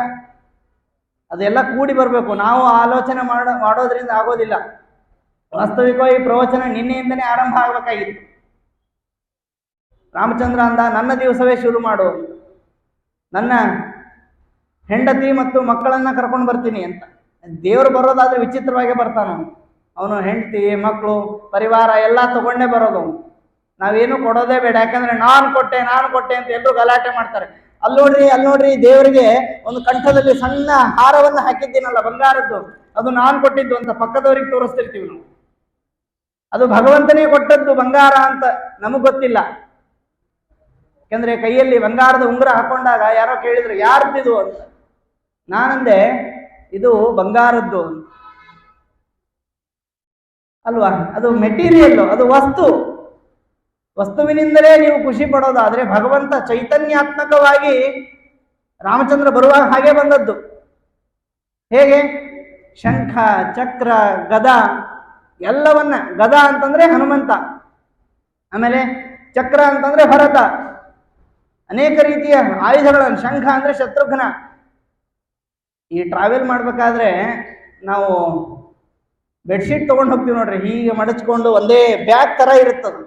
A: ಅದೆಲ್ಲ ಕೂಡಿ ಬರಬೇಕು. ನಾವು ಆಲೋಚನೆ ಮಾಡೋದ್ರಿಂದ ಆಗೋದಿಲ್ಲ. ವಾಸ್ತವಿಕವಾಗಿ ಈ ಪ್ರವಚನ ನಿನ್ನೆಯಿಂದನೇ ಆರಂಭ ಆಗಬೇಕಾಗಿತ್ತು. ರಾಮಚಂದ್ರ ಅಂದ, ನನ್ನ ದಿವಸವೇ ಶುರು ಮಾಡು, ನನ್ನ ಹೆಂಡತಿ ಮತ್ತು ಮಕ್ಕಳನ್ನ ಕರ್ಕೊಂಡು ಬರ್ತೀನಿ ಅಂತ. ದೇವರು ಬರೋದಾದ್ರೆ ವಿಚಿತ್ರವಾಗಿ ಬರ್ತಾನ. ಅವನು ಹೆಂಡತಿ, ಮಕ್ಕಳು, ಪರಿವಾರ ಎಲ್ಲ ತಗೊಂಡೇ ಬರೋದು. ನಾವೇನು ಕೊಡೋದೇ ಬೇಡ, ಯಾಕಂದ್ರೆ ನಾನು ಕೊಟ್ಟೆ ಅಂತ ಎಲ್ಲರೂ ಗಲಾಟೆ ಮಾಡ್ತಾರೆ. ಅಲ್ಲಿ ನೋಡ್ರಿ ದೇವರಿಗೆ ಒಂದು ಕಂಠದಲ್ಲಿ ಸಣ್ಣ ಹಾರವನ್ನು ಹಾಕಿದ್ದೀನಲ್ಲ ಬಂಗಾರದ್ದು, ಅದು ನಾನು ಕೊಟ್ಟಿದ್ದು ಅಂತ ಪಕ್ಕದವರಿಗೆ ತೋರಿಸ್ತಿರ್ತೀವಿ ನಾವು. ಅದು ಭಗವಂತನೇ ಕೊಟ್ಟದ್ದು ಬಂಗಾರ ಅಂತ ನಮಗ್ ಗೊತ್ತಿಲ್ಲ. ಯಾಕಂದ್ರೆ ಕೈಯಲ್ಲಿ ಬಂಗಾರದ ಉಂಗುರ ಹಾಕೊಂಡಾಗ ಯಾರೋ ಕೇಳಿದ್ರು ಯಾರ್ದಿದು ಅಂತ. ನಾನಂದೆ ಇದು ಬಂಗಾರದ್ದು ಅಲ್ವಾ, ಅದು ಮೆಟೀರಿಯಲ್, ಅದು ವಸ್ತುವಿನಿಂದಲೇ ನೀವು ಖುಷಿ ಪಡೋದಾದ್ರೆ ಭಗವಂತ ಚೈತನ್ಯಾತ್ಮಕವಾಗಿ ರಾಮಚಂದ್ರ ಬರುವಾಗ ಹಾಗೆ ಬಂದದ್ದು. ಹೇಗೆ? ಶಂಖ, ಚಕ್ರ, ಗದ ಎಲ್ಲವನ್ನ, ಗದ ಅಂತಂದ್ರೆ ಹನುಮಂತ, ಆಮೇಲೆ ಚಕ್ರ ಅಂತಂದ್ರೆ ಭರತ, ಅನೇಕ ರೀತಿಯ ಆಯುಧಗಳನ್ನು, ಶಂಖ ಅಂದ್ರೆ ಶತ್ರುಘ್ನ. ಈ ಟ್ರಾವೆಲ್ ಮಾಡ್ಬೇಕಾದ್ರೆ ನಾವು ಬೆಡ್ಶೀಟ್ ತಗೊಂಡು ಹೋಗ್ತೀವಿ ನೋಡ್ರಿ, ಹೀಗೆ ಮಡಚ್ಕೊಂಡು ಒಂದೇ ಬ್ಯಾಗ್ ತರ ಇರುತ್ತದು.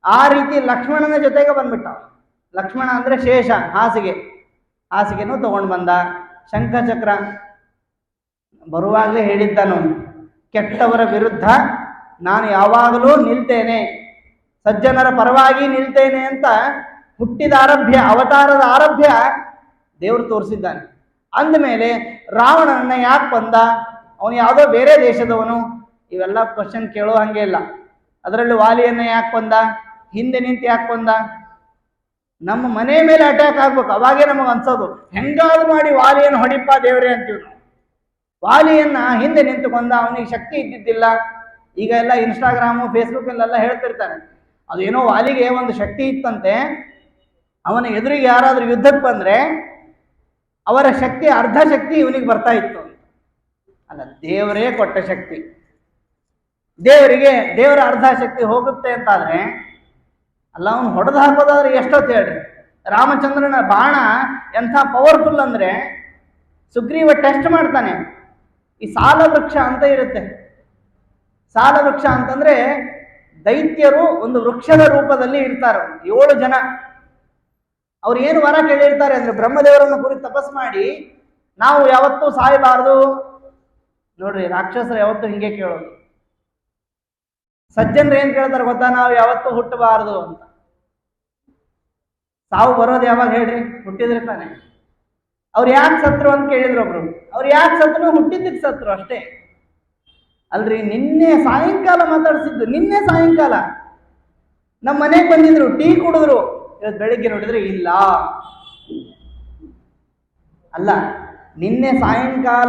A: ಆ ರೀತಿ ಲಕ್ಷ್ಮಣನ ಜೊತೆಗೆ ಬಂದ್ಬಿಟ್ಟ. ಲಕ್ಷ್ಮಣ ಅಂದ್ರೆ ಶೇಷ, ಹಾಸಿಗೆನೂ ತಗೊಂಡು ಬಂದ. ಶಂಖ ಚಕ್ರ ಬರುವಾಗಲೇ ಹೇಳಿದ್ದನು, ಕೆಟ್ಟವರ ವಿರುದ್ಧ ನಾನು ಯಾವಾಗಲೂ ನಿಲ್ತೇನೆ, ಸಜ್ಜನರ ಪರವಾಗಿ ನಿಲ್ತೇನೆ ಅಂತ ಹುಟ್ಟಿದ ಆರಭ್ಯ, ಅವತಾರದ ಆರಭ್ಯ ದೇವರು ತೋರಿಸಿದ್ದಾನೆ. ಅಂದಮೇಲೆ ರಾವಣನನ್ನ ಯಾಕೆ ಬಂದ? ಅವನು ಯಾವುದೋ ಬೇರೆ ದೇಶದವನು, ಇವೆಲ್ಲ ಕ್ವಶನ್ ಕೇಳೋ ಹಂಗೆ ಇಲ್ಲ. ಅದರಲ್ಲೂ ವಾಲಿಯನ್ನ ಯಾಕೆ ಬಂದ? ಹಿಂದೆ ನಿಂತು ಯಾಕೆ ಬಂದ? ನಮ್ಮ ಮನೆ ಮೇಲೆ ಅಟ್ಯಾಕ್ ಆಗ್ಬೇಕು, ಅವಾಗೇ ನಮಗೆ ಅನ್ಸೋದು ಹೆಂಗಾದ್ರು ಮಾಡಿ ವಾಲಿಯನ್ನು ಹೊಡಿಪ್ಪ ದೇವರೇ ಅಂತೀವಿ ನಾವು. ವಾಲಿಯನ್ನ ಹಿಂದೆ ನಿಂತು ಬಂದ, ಅವನಿಗೆ ಶಕ್ತಿ ಇದ್ದಿದ್ದಿಲ್ಲ. ಈಗ ಎಲ್ಲ ಇನ್ಸ್ಟಾಗ್ರಾಮು ಫೇಸ್ಬುಕ್ ಅಲ್ಲೆಲ್ಲ ಹೇಳ್ತಿರ್ತಾರೆ, ಅದು ಏನೋ ವಾಲಿಗೆ ಒಂದು ಶಕ್ತಿ ಇತ್ತಂತೆ, ಅವನ ಎದುರಿಗೆ ಯಾರಾದ್ರೂ ಯುದ್ಧಕ್ಕೆ ಬಂದ್ರೆ ಅವರ ಶಕ್ತಿ ಅರ್ಧ ಶಕ್ತಿ ಇವನಿಗೆ ಬರ್ತಾ ಇತ್ತು. ಅಲ್ಲ, ದೇವರೇ ಕೊಟ್ಟ ಶಕ್ತಿ, ದೇವರ ಅರ್ಧ ಶಕ್ತಿ ಹೋಗುತ್ತೆ ಅಂತಾದ್ರೆ ಅಲ್ಲ, ಅವನು ಹೊಡೆದು ಹಾಕೋದಾದ್ರೆ ಎಷ್ಟೊತ್ತು ಹೇಳ್ರಿ. ರಾಮಚಂದ್ರನ ಬಾಣ ಎಂಥ ಪವರ್ಫುಲ್ ಅಂದ್ರೆ ಸುಗ್ರೀವ ಟೆಸ್ಟ್ ಮಾಡ್ತಾನೆ. ಈ ಸಾಲ ವೃಕ್ಷ ಅಂತ ಇರುತ್ತೆ. ಸಾಲ ವೃಕ್ಷ ಅಂತಂದ್ರೆ ದೈತ್ಯರು ಒಂದು ವೃಕ್ಷದ ರೂಪದಲ್ಲಿ ಇರ್ತಾರೆ, 7 ಜನ. ಅವ್ರು ಏನು ವರ ಕೇಳಿರ್ತಾರೆ ಅಂದ್ರೆ ಬ್ರಹ್ಮದೇವರನ್ನು ಕುರಿತು ತಪಸ್ ಮಾಡಿ ನಾವು ಯಾವತ್ತೂ ಸಾಯಬಾರದು. ನೋಡ್ರಿ, ರಾಕ್ಷಸರು ಯಾವತ್ತೂ ಹಿಂಗೆ ಕೇಳೋದು. ಸಜ್ಜನರು ಏನ್ ಕೇಳ್ತಾರೆ ಗೊತ್ತಾ? ನಾವು ಯಾವತ್ತೂ ಹುಟ್ಟಬಾರದು ಅಂತ. ಸಾವು ಬರೋದು ಯಾವಾಗ ಹೇಳ್ರಿ? ಹುಟ್ಟಿದ್ರೆ ತಾನೆ. ಅವ್ರು ಯಾಕೆ ಸತ್ರು ಅಂತ ಕೇಳಿದ್ರು ಒಬ್ರು. ಅವ್ರು ಯಾಕೆ ಸತ್ರು? ಹುಟ್ಟಿದ್ದಕ್ಕೆ ಸತ್ರು ಅಷ್ಟೇ. ಅಲ್ರಿ, ನಿನ್ನೆ ಸಾಯಂಕಾಲ ಮಾತಾಡ್ಸಿದ್ದು, ನಿನ್ನೆ ಸಾಯಂಕಾಲ ನಮ್ಮ ಮನೆಗೆ ಬಂದಿದ್ರು, ಟೀ ಕುಡಿದ್ರು. ಇವತ್ತು ಬೆಳಿಗ್ಗೆ ನೋಡಿದ್ರೆ ಇಲ್ಲ. ಅಲ್ಲ, ನಿನ್ನೆ ಸಾಯಂಕಾಲ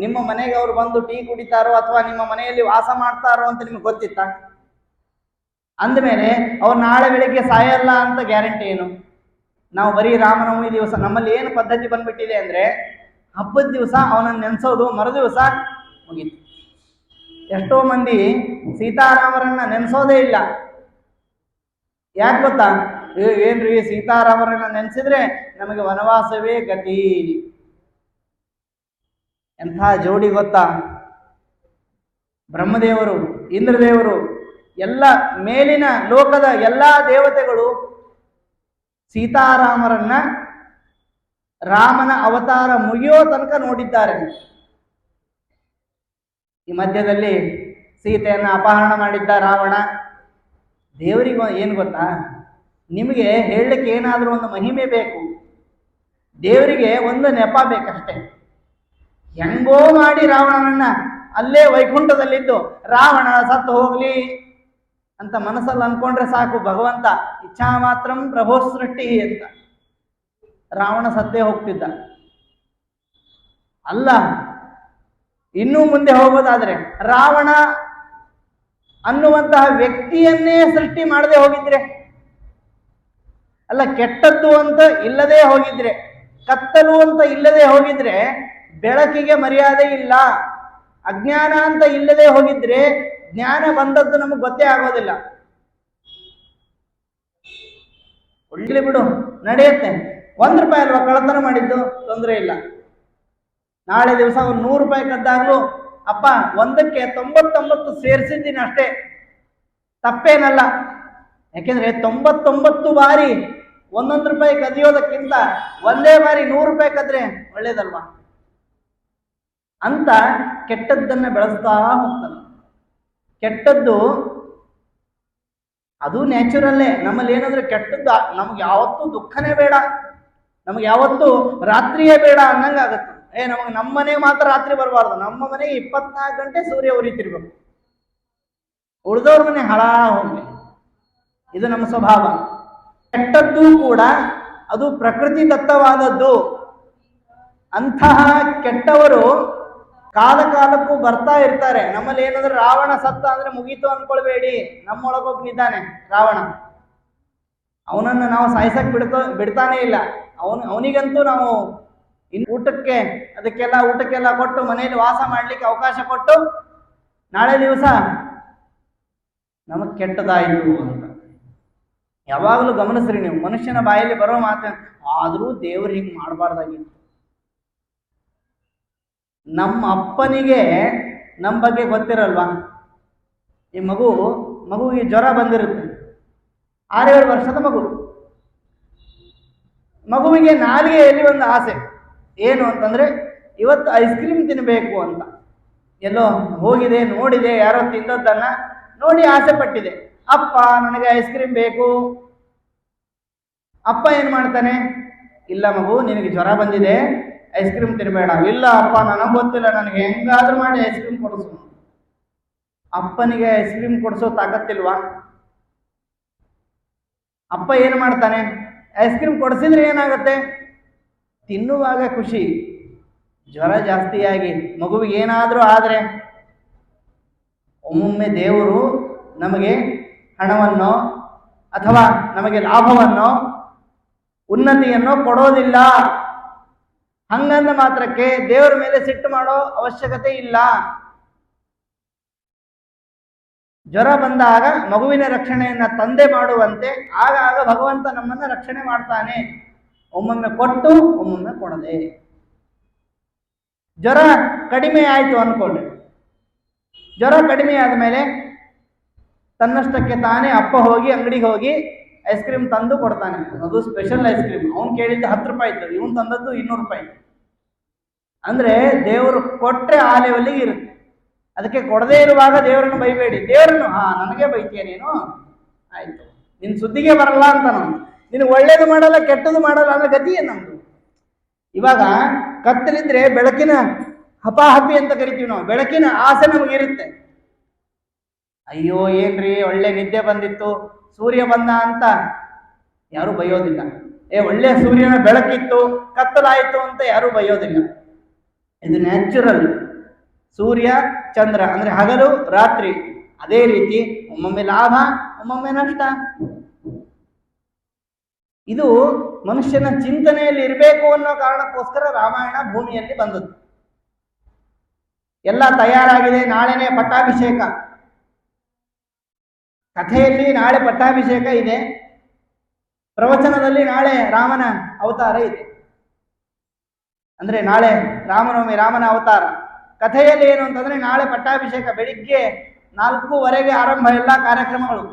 A: ನಿಮ್ಮ ಮನೆಗೆ ಅವ್ರು ಬಂದು ಟೀ ಕುಡಿತಾರೋ ಅಥವಾ ನಿಮ್ಮ ಮನೆಯಲ್ಲಿ ವಾಸ ಮಾಡ್ತಾರೋ ಅಂತ ನಿಮ್ಗೆ ಗೊತ್ತಿತ್ತ? ಅಂದಮೇಲೆ ಅವ್ರು ನಾಳೆ ಬೆಳಿಗ್ಗೆ ಸಾಯಲ್ಲ ಅಂತ ಗ್ಯಾರಂಟಿ ಏನು? ನಾವು ಬರೀ ರಾಮನವಮಿ ದಿವಸ ನಮ್ಮಲ್ಲಿ ಏನು ಪದ್ಧತಿ ಬಂದ್ಬಿಟ್ಟಿದೆ ಅಂದ್ರೆ, ಹಬ್ಬದ ದಿವಸ ಅವನನ್ನು ನೆನೆಸೋದು, ಮರುದಿವಸ ಮುಗೀತು. ಎಷ್ಟೋ ಮಂದಿ ಸೀತಾರಾಮರನ್ನ ನೆನೆಸೋದೇ ಇಲ್ಲ. ಯಾಕೆ ಗೊತ್ತಾ? ಏನ್ರಿ, ಸೀತಾರಾಮರನ್ನ ನೆನೆಸಿದ್ರೆ ನಮಗೆ ವನವಾಸವೇ ಗತಿ. ಎಂಥ ಜೋಡಿ ಗೊತ್ತಾ? ಬ್ರಹ್ಮದೇವರು, ಇಂದ್ರದೇವರು, ಎಲ್ಲ ಮೇಲಿನ ಲೋಕದ ಎಲ್ಲಾ ದೇವತೆಗಳು ಸೀತಾರಾಮರನ್ನ ರಾಮನ ಅವತಾರ ಮುಗಿಯೋ ತನಕ ನೋಡಿದ್ದಾರೆ. ಈ ಮಧ್ಯದಲ್ಲಿ ಸೀತೆಯನ್ನ ಅಪಹರಣ ಮಾಡಿದ್ದ ರಾವಣ, ದೇವರಿಗೆ ಏನು ಗೊತ್ತಾ, ನಿಮಗೆ ಹೇಳಲಿಕ್ಕೆ ಏನಾದರೂ ಒಂದು ಮಹಿಮೆ ಬೇಕು, ದೇವರಿಗೆ ಒಂದು ನೆಪ ಬೇಕಷ್ಟೆ. ಹೆಂಗೋ ಮಾಡಿ ರಾವಣನನ್ನ ಅಲ್ಲೇ ವೈಕುಂಠದಲ್ಲಿದ್ದು ರಾವಣ ಸತ್ತು ಹೋಗ್ಲಿ ಅಂತ ಮನಸ್ಸಲ್ಲಿ ಅನ್ಕೊಂಡ್ರೆ ಸಾಕು, ಭಗವಂತ ಇಚ್ಛಾ ಮಾತ್ರಂ ಪ್ರಭೋ ಸೃಷ್ಟಿ ಅಂತ. ರಾವಣ ಸತ್ತೇ ಹೋಗ್ತಿದ್ದ. ಅಲ್ಲ, ಇನ್ನೂ ಮುಂದೆ ಹೋಗೋದಾದ್ರೆ ರಾವಣ ಅನ್ನುವಂತಹ ವ್ಯಕ್ತಿಯನ್ನೇ ಸೃಷ್ಟಿ ಮಾಡದೆ ಹೋಗಿದ್ರೆ, ಅಲ್ಲ ಕೆಟ್ಟದ್ದು ಅಂತ ಇಲ್ಲದೆ ಹೋಗಿದ್ರೆ, ಕತ್ತಲು ಅಂತ ಇಲ್ಲದೆ ಹೋಗಿದ್ರೆ ಬೆಳಕಿಗೆ ಮರ್ಯಾದೆ ಇಲ್ಲ, ಅಜ್ಞಾನ ಅಂತ ಇಲ್ಲದೆ ಹೋಗಿದ್ರೆ ಜ್ಞಾನ ಬಂದದ್ದು ನಮಗೆ ಗೊತ್ತೇ ಆಗೋದಿಲ್ಲ. ಒಳ್ಳೆ ಬಿಡು, ನಡೆಯುತ್ತೆ, ₹1 ಅಲ್ವಾ ಕಳ್ಳತನ ಮಾಡಿದ್ದು, ತೊಂದರೆ ಇಲ್ಲ. ನಾಳೆ ದಿವಸ ಒಂದು ₹100 ಕದ್ದಾಗ್ಲೂ ಅಪ್ಪ ಒಂದಕ್ಕೆ 99 ಸೇರಿಸಿದ್ದೀನಿ ಅಷ್ಟೇ, ತಪ್ಪೇನಲ್ಲ. ಯಾಕೆಂದ್ರೆ 99 ಬಾರಿ ₹1 ಕದಿಯೋದಕ್ಕಿಂತ ಒಂದೇ ಬಾರಿ ₹100 ಕದ್ರೆ ಒಳ್ಳೇದಲ್ವಾ ಅಂತ ಕೆಟ್ಟದ್ದನ್ನ ಬೆಳೆಸ್ತಾ ಹೋಗ್ತಾನೆ. ಕೆಟ್ಟದ್ದು ಅದು ನ್ಯಾಚುರಲ್ಲೇ. ನಮ್ಮಲ್ಲಿ ಏನಂದ್ರೆ ಕೆಟ್ಟದ್ದು ನಮ್ಗೆ ಯಾವತ್ತೂ ದುಃಖನೇ ಬೇಡ, ನಮ್ಗೆ ಯಾವತ್ತೂ ರಾತ್ರಿಯೇ ಬೇಡ ಅನ್ನಂಗಾಗತ್ತೆ. ನಮಗೆ ನಮ್ಮ ಮನೆಗೆ ಮಾತ್ರ ರಾತ್ರಿ ಬರಬಾರ್ದು, ನಮ್ಮ ಮನೆಗೆ 24 ಗಂಟೆ ಸೂರ್ಯ ಉರಿತಿರ್ಬೇಕು, ಉಳಿದವ್ರ ಮನೆ ಹಾಳಾ ಹೋಗ್ಲಿ. ಇದು ನಮ್ಮ ಸ್ವಭಾವ. ಕೆಟ್ಟದ್ದು ಕೂಡ ಅದು ಪ್ರಕೃತಿ ದತ್ತವಾದದ್ದು. ಅಂತಹ ಕೆಟ್ಟವರು ಕಾಲ ಕಾಲಕ್ಕೂ ಬರ್ತಾ ಇರ್ತಾರೆ. ನಮ್ಮಲ್ಲಿ ಏನಂದ್ರೆ ರಾವಣ ಸತ್ತ ಅಂದ್ರೆ ಮುಗೀತು ಅನ್ಕೊಳ್ಬೇಡಿ, ನಮ್ಮೊಳಗೊಬ್ಬನಿದ್ದಾನೆ ರಾವಣ. ಅವನನ್ನು ನಾವು ಸಾಯಿಸಕ್ ಬಿಡ್ತಾನೆ ಇಲ್ಲ. ಅವನಿಗಂತೂ ನಾವು ಊಟಕ್ಕೆಲ್ಲ ಕೊಟ್ಟು ಮನೆಯಲ್ಲಿ ವಾಸ ಮಾಡ್ಲಿಕ್ಕೆ ಅವಕಾಶ ಕೊಟ್ಟು ನಾಳೆ ದಿವಸ ನಮಗ್ ಕೆಟ್ಟದಾಯಿತು ಅಂತ ಯಾವಾಗಲೂ ಗಮನಿಸ್ರಿ ನೀವು. ಮನುಷ್ಯನ ಬಾಯಲ್ಲಿ ಬರೋ ಮಾತು, ಆದರೂ ದೇವ್ರು ಹಿಂಗೆ ಮಾಡಬಾರ್ದಾಗಿತ್ತು. ನಮ್ಮ ಅಪ್ಪನಿಗೆ ನಮ್ಮ ಬಗ್ಗೆ ಗೊತ್ತಿರಲ್ವಾ? ಈ ಮಗುವಿಗೆ ಜ್ವರ ಬಂದಿರುತ್ತೆ, 6-7 ವರ್ಷದ ಮಗುವಿಗೆ ನಾಲಿಗೆಯಲ್ಲಿ ಒಂದು ಆಸೆ ಏನು ಅಂತಂದ್ರೆ ಇವತ್ತು ಐಸ್ ಕ್ರೀಮ್ ತಿನ್ನಬೇಕು ಅಂತ. ಎಲ್ಲೋ ಹೋಗಿದೆ, ನೋಡಿದೆ, ಯಾರೋ ತಿಂದದ್ದನ್ನ ನೋಡಿ ಆಸೆ ಪಟ್ಟಿದೆ. ಅಪ್ಪ ನನಗೆ ಐಸ್ ಕ್ರೀಮ್ ಬೇಕು. ಅಪ್ಪ ಏನ್ ಮಾಡ್ತಾನೆ, ಇಲ್ಲ ಮಗು ನಿನಗೆ ಜ್ವರ ಬಂದಿದೆ, ಐಸ್ ಕ್ರೀಮ್ ತಿನ್ನಬೇಡ. ಇಲ್ಲ ಅಪ್ಪ ನನಗೆ ಗೊತ್ತಿಲ್ಲ, ನನಗೆ ಹೆಂಗಾದ್ರೂ ಮಾಡಿ ಐಸ್ ಕ್ರೀಮ್ ಕೊಡಿಸು. ಅಪ್ಪನಿಗೆ ಐಸ್ ಕ್ರೀಮ್ ಕೊಡಿಸೋ ತಾಕತ್ತಿಲ್ವಾ? ಅಪ್ಪ ಏನು ಮಾಡ್ತಾನೆ, ಐಸ್ ಕ್ರೀಮ್ ಕೊಡಿಸಿದ್ರೆ ಏನಾಗುತ್ತೆ, ತಿನ್ನುವಾಗ ಖುಷಿ, ಜ್ವರ ಜಾಸ್ತಿಯಾಗಿ ಮಗುವಿಗೆ ಏನಾದರೂ ಆದರೆ ಒಮ್ಮೊಮ್ಮೆ ದೇವರು ನಮಗೆ ಹಣವನ್ನೋ ಅಥವಾ ನಮಗೆ ಲಾಭವನ್ನೋ ಉನ್ನತಿಯನ್ನೋ ಕೊಡೋದಿಲ್ಲ. ಹಂಗಂದ ಮಾತ್ರಕ್ಕೆ ದೇವರ ಮೇಲೆ ಸಿಟ್ಟು ಮಾಡೋ ಅವಶ್ಯಕತೆ ಇಲ್ಲ. ಜ್ವರ ಬಂದಾಗ ಮಗುವಿನ ರಕ್ಷಣೆಯನ್ನ ತಂದೆ ಮಾಡುವಂತೆ ಆಗಾಗ ಭಗವಂತ ನಮ್ಮನ್ನ ರಕ್ಷಣೆ ಮಾಡ್ತಾನೆ, ಒಮ್ಮೊಮ್ಮೆ ಕೊಟ್ಟು ಒಮ್ಮೊಮ್ಮೆ ಕೊಡದೆ. ಜ್ವರ ಕಡಿಮೆ ಆಯ್ತು ಅನ್ಕೊಳ್ಳಿ, ಜ್ವರ ಕಡಿಮೆ ಆದಮೇಲೆ ತನ್ನಷ್ಟಕ್ಕೆ ತಾನೇ ಅಪ್ಪ ಹೋಗಿ ಅಂಗಡಿಗೆ ಹೋಗಿ ಐಸ್ ಕ್ರೀಮ್ ತಂದು ಕೊಡ್ತಾನೆ. ಅದು ಸ್ಪೆಷಲ್ ಐಸ್ ಕ್ರೀಮ್, ಅವ್ನು ಕೇಳಿದ್ದು ₹10 ಇತ್ತು, ಇವನು ತಂದದ್ದು ₹200. ಅಂದ್ರೆ ದೇವರು ಕೊಟ್ಟರೆ ಆ ಲೆವೆಲ್ಲಿಗೆ ಇರುತ್ತೆ. ಅದಕ್ಕೆ ಕೊಡದೇ ಇರುವಾಗ ದೇವರನ್ನು ಬೈಬೇಡಿ. ದೇವರನ್ನು ನನಗೆ ಬೈತೀಯ ನೀನು, ಆಯ್ತು ನಿನ್ ಸುದ್ದಿಗೆ ಬರಲ್ಲ ಅಂತ ನಾವು, ನೀನು ಒಳ್ಳೇದು ಮಾಡಲ್ಲ ಕೆಟ್ಟದ್ದು ಮಾಡಲ್ಲ ಅಂದ್ರೆ ಗತಿ ಏನು ನಮ್ದು? ಇವಾಗ ಕತ್ತಲಿದ್ರೆ ಬೆಳಕಿನ ಹಪಾಹಪಿ ಅಂತ ಕರಿತೀವಿ ನಾವು, ಬೆಳಕಿನ ಆಸೆ ನಮಗಿರುತ್ತೆ. ಅಯ್ಯೋ ಏನ್ರಿ ಒಳ್ಳೆ ನಿದ್ದೆ ಬಂದಿತ್ತು, ಸೂರ್ಯ ಬಂದ ಅಂತ ಯಾರು ಬೈಯೋದಿಲ್ಲ. ಒಳ್ಳೆ ಸೂರ್ಯನ ಬೆಳಕಿತ್ತು ಕತ್ತಲಾಯಿತು ಅಂತ ಯಾರು ಬೈಯೋದಿಲ್ಲ. ಇದು ನ್ಯಾಚುರಲ್. ಸೂರ್ಯ ಚಂದ್ರ ಅಂದ್ರೆ ಹಗಲು ರಾತ್ರಿ, ಅದೇ ರೀತಿ ಒಮ್ಮೊಮ್ಮೆ ಲಾಭ ಒಮ್ಮೊಮ್ಮೆ ನಷ್ಟ. ಇದು ಮನುಷ್ಯನ ಚಿಂತನೆಯಲ್ಲಿ ಇರಬೇಕು ಅನ್ನೋ ಕಾರಣಕ್ಕೋಸ್ಕರ ರಾಮಾಯಣ ಭೂಮಿಯಲ್ಲಿ ಬಂದದ್ದು. ಎಲ್ಲ ತಯಾರಾಗಿದೆ, ನಾಳೆನೇ ಪಟ್ಟಾಭಿಷೇಕ. ಕಥೆಯಲ್ಲಿ ನಾಳೆ ಪಟ್ಟಾಭಿಷೇಕ ಇದೆ, ಪ್ರವಚನದಲ್ಲಿ ನಾಳೆ ರಾಮನ ಅವತಾರ ಇದೆ. ಅಂದ್ರೆ ನಾಳೆ ರಾಮನವಮಿ, ರಾಮನ ಅವತಾರ. ಕಥೆಯಲ್ಲಿ ಏನು ಅಂತಂದ್ರೆ ನಾಳೆ ಪಟ್ಟಾಭಿಷೇಕ, ಬೆಳಿಗ್ಗೆ 4:15 ಆರಂಭ ಎಲ್ಲ ಕಾರ್ಯಕ್ರಮಗಳು.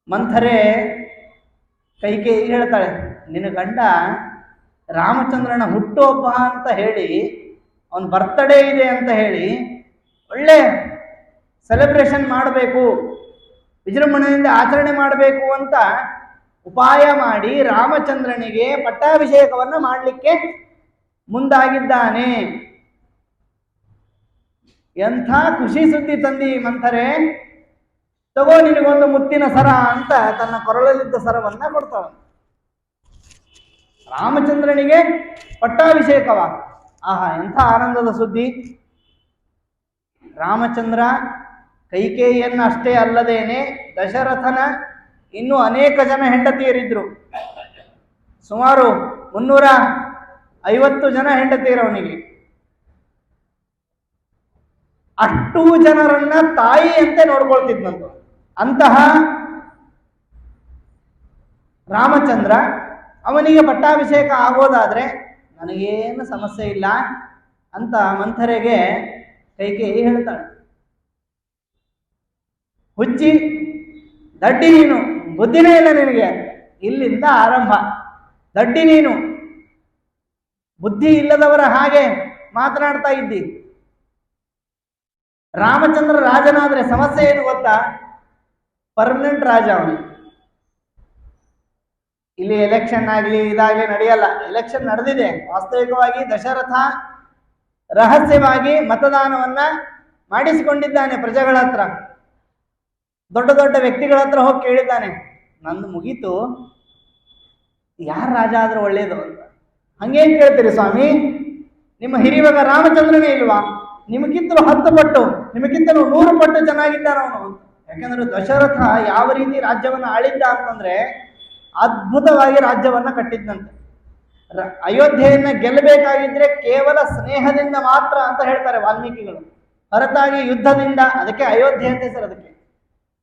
A: ಮಂಥರೆ ಕೈಕೇಯಿ ಹೇಳ್ತಾಳೆ, ನಿನ್ನ ಗಂಡ ರಾಮಚಂದ್ರನ ಹುಟ್ಟುಹಬ್ಬ ಅಂತ ಹೇಳಿ, ಅವನ ಬರ್ತಡೇ ಇದೆ ಅಂತ ಹೇಳಿ ಒಳ್ಳೆ ಸೆಲೆಬ್ರೇಷನ್ ಮಾಡಬೇಕು, ವಿಜೃಂಭಣೆಯಿಂದ ಆಚರಣೆ ಮಾಡಬೇಕು ಅಂತ ಉಪಾಯ ಮಾಡಿ ರಾಮಚಂದ್ರನಿಗೆ ಪಟ್ಟಾಭಿಷೇಕವನ್ನು ಮಾಡಲಿಕ್ಕೆ ಮುಂದಾಗಿದ್ದಾನೆ. ಎಂಥ ಖುಷಿ ಸುದ್ದಿ ತಂದಿ ಮಂಥರೆ, ತಗೋ ನಿನಗೊಂದು ಮುತ್ತಿನ ಸರ ಅಂತ ತನ್ನ ಕೊರಳಲ್ಲಿದ್ದ ಸರವನ್ನ ಕೊಡ್ತಾವ. ರಾಮಚಂದ್ರನಿಗೆ ಪಟ್ಟಾಭಿಷೇಕವ, ಆಹಾ ಎಂಥ ಆನಂದದ ಸುದ್ದಿ. ರಾಮಚಂದ್ರ ಕೈಕೇಯಿಯನ್ನ ಅಷ್ಟೇ ಅಲ್ಲದೇನೆ ದಶರಥನ ಇನ್ನೂ ಅನೇಕ ಜನ ಹೆಂಡತಿಯರಿದ್ರು. ಸುಮಾರು 350 ಜನ ಹೆಂಡತಿಯರವನಿಗೆ. ಅಷ್ಟು ಜನರನ್ನ ತಾಯಿಯಂತೆ ನೋಡ್ಕೊಳ್ತಿದ್ನಂತ. ಅಂತಹ ರಾಮಚಂದ್ರ ಅವನಿಗೆ ಪಟ್ಟಾಭಿಷೇಕ ಆಗೋದಾದ್ರೆ ನನಗೇನು ಸಮಸ್ಯೆ ಇಲ್ಲ ಅಂತ ಮಂಥರೆಗೆ ಕೈಕೇಯಿ ಹೇಳ್ತಾಳೆ. ಹುಚ್ಚಿ, ದಡ್ಡಿ ನೀನು, ಬುದ್ಧಿನೇ ಇಲ್ಲ ನಿನಗೆ, ಇಲ್ಲಿಂದ ಆರಂಭ. ದಡ್ಡಿ ನೀನು, ಬುದ್ಧಿ ಇಲ್ಲದವರ ಹಾಗೆ ಮಾತನಾಡ್ತಾ ಇದ್ದಿ. ರಾಮಚಂದ್ರ ರಾಜನಾದ್ರೆ ಸಮಸ್ಯೆ ಏನು ಗೊತ್ತಾ? ಪರ್ಮನೆಂಟ್ ರಾಜ ಅವನು. ಇಲ್ಲಿ ಎಲೆಕ್ಷನ್ ಆಗ್ಲಿ ಇದಾಗ್ಲಿ ನಡೆಯಲ್ಲ. ಎಲೆಕ್ಷನ್ ನಡೆದಿದೆ ವಾಸ್ತವಿಕವಾಗಿ. ದಶರಥ ರಹಸ್ಯವಾಗಿ ಮತದಾನವನ್ನ ಮಾಡಿಸಿಕೊಂಡಿದ್ದಾನೆ ಪ್ರಜೆಗಳ ಹತ್ರ. ದೊಡ್ಡ ದೊಡ್ಡ ವ್ಯಕ್ತಿಗಳ ಹತ್ರ ಹೋಗಿ ಕೇಳಿದ್ದಾನೆ, ನಂದು ಮುಗೀತು, ಯಾರು ರಾಜ ಆದ್ರೆ ಒಳ್ಳೇದು ಅಂತ. ಹಂಗೇನ್ ಕೇಳ್ತೀರಿ ಸ್ವಾಮಿ, ನಿಮ್ಮ ಹಿರಿಯವಾಗ ರಾಮಚಂದ್ರನೇ ಇಲ್ವಾ? ನಿಮಗಿಂತಲೂ 10 ಪಟ್ಟು, ನಿಮಗಿಂತಲೂ 100 ಪಟ್ಟು ಚೆನ್ನಾಗಿದ್ದಾನವನು. ಯಾಕಂದ್ರೆ ದಶರಥ ಯಾವ ರೀತಿ ರಾಜ್ಯವನ್ನ ಆಳಿದ್ದ ಅಂತಂದ್ರೆ ಅದ್ಭುತವಾಗಿ ರಾಜ್ಯವನ್ನ ಕಟ್ಟಿದ್ದಂತೆ. ಅಯೋಧ್ಯೆಯನ್ನ ಗೆಲ್ಲಬೇಕಾಗಿದ್ರೆ ಕೇವಲ ಸ್ನೇಹದಿಂದ ಮಾತ್ರ ಅಂತ ಹೇಳ್ತಾರೆ ವಾಲ್ಮೀಕಿಗಳು, ಹೊರತಾಗಿ ಯುದ್ಧದಿಂದ. ಅದಕ್ಕೆ ಅಯೋಧ್ಯೆ ಅಂತ ಹೆಸರು. ಅದಕ್ಕೆ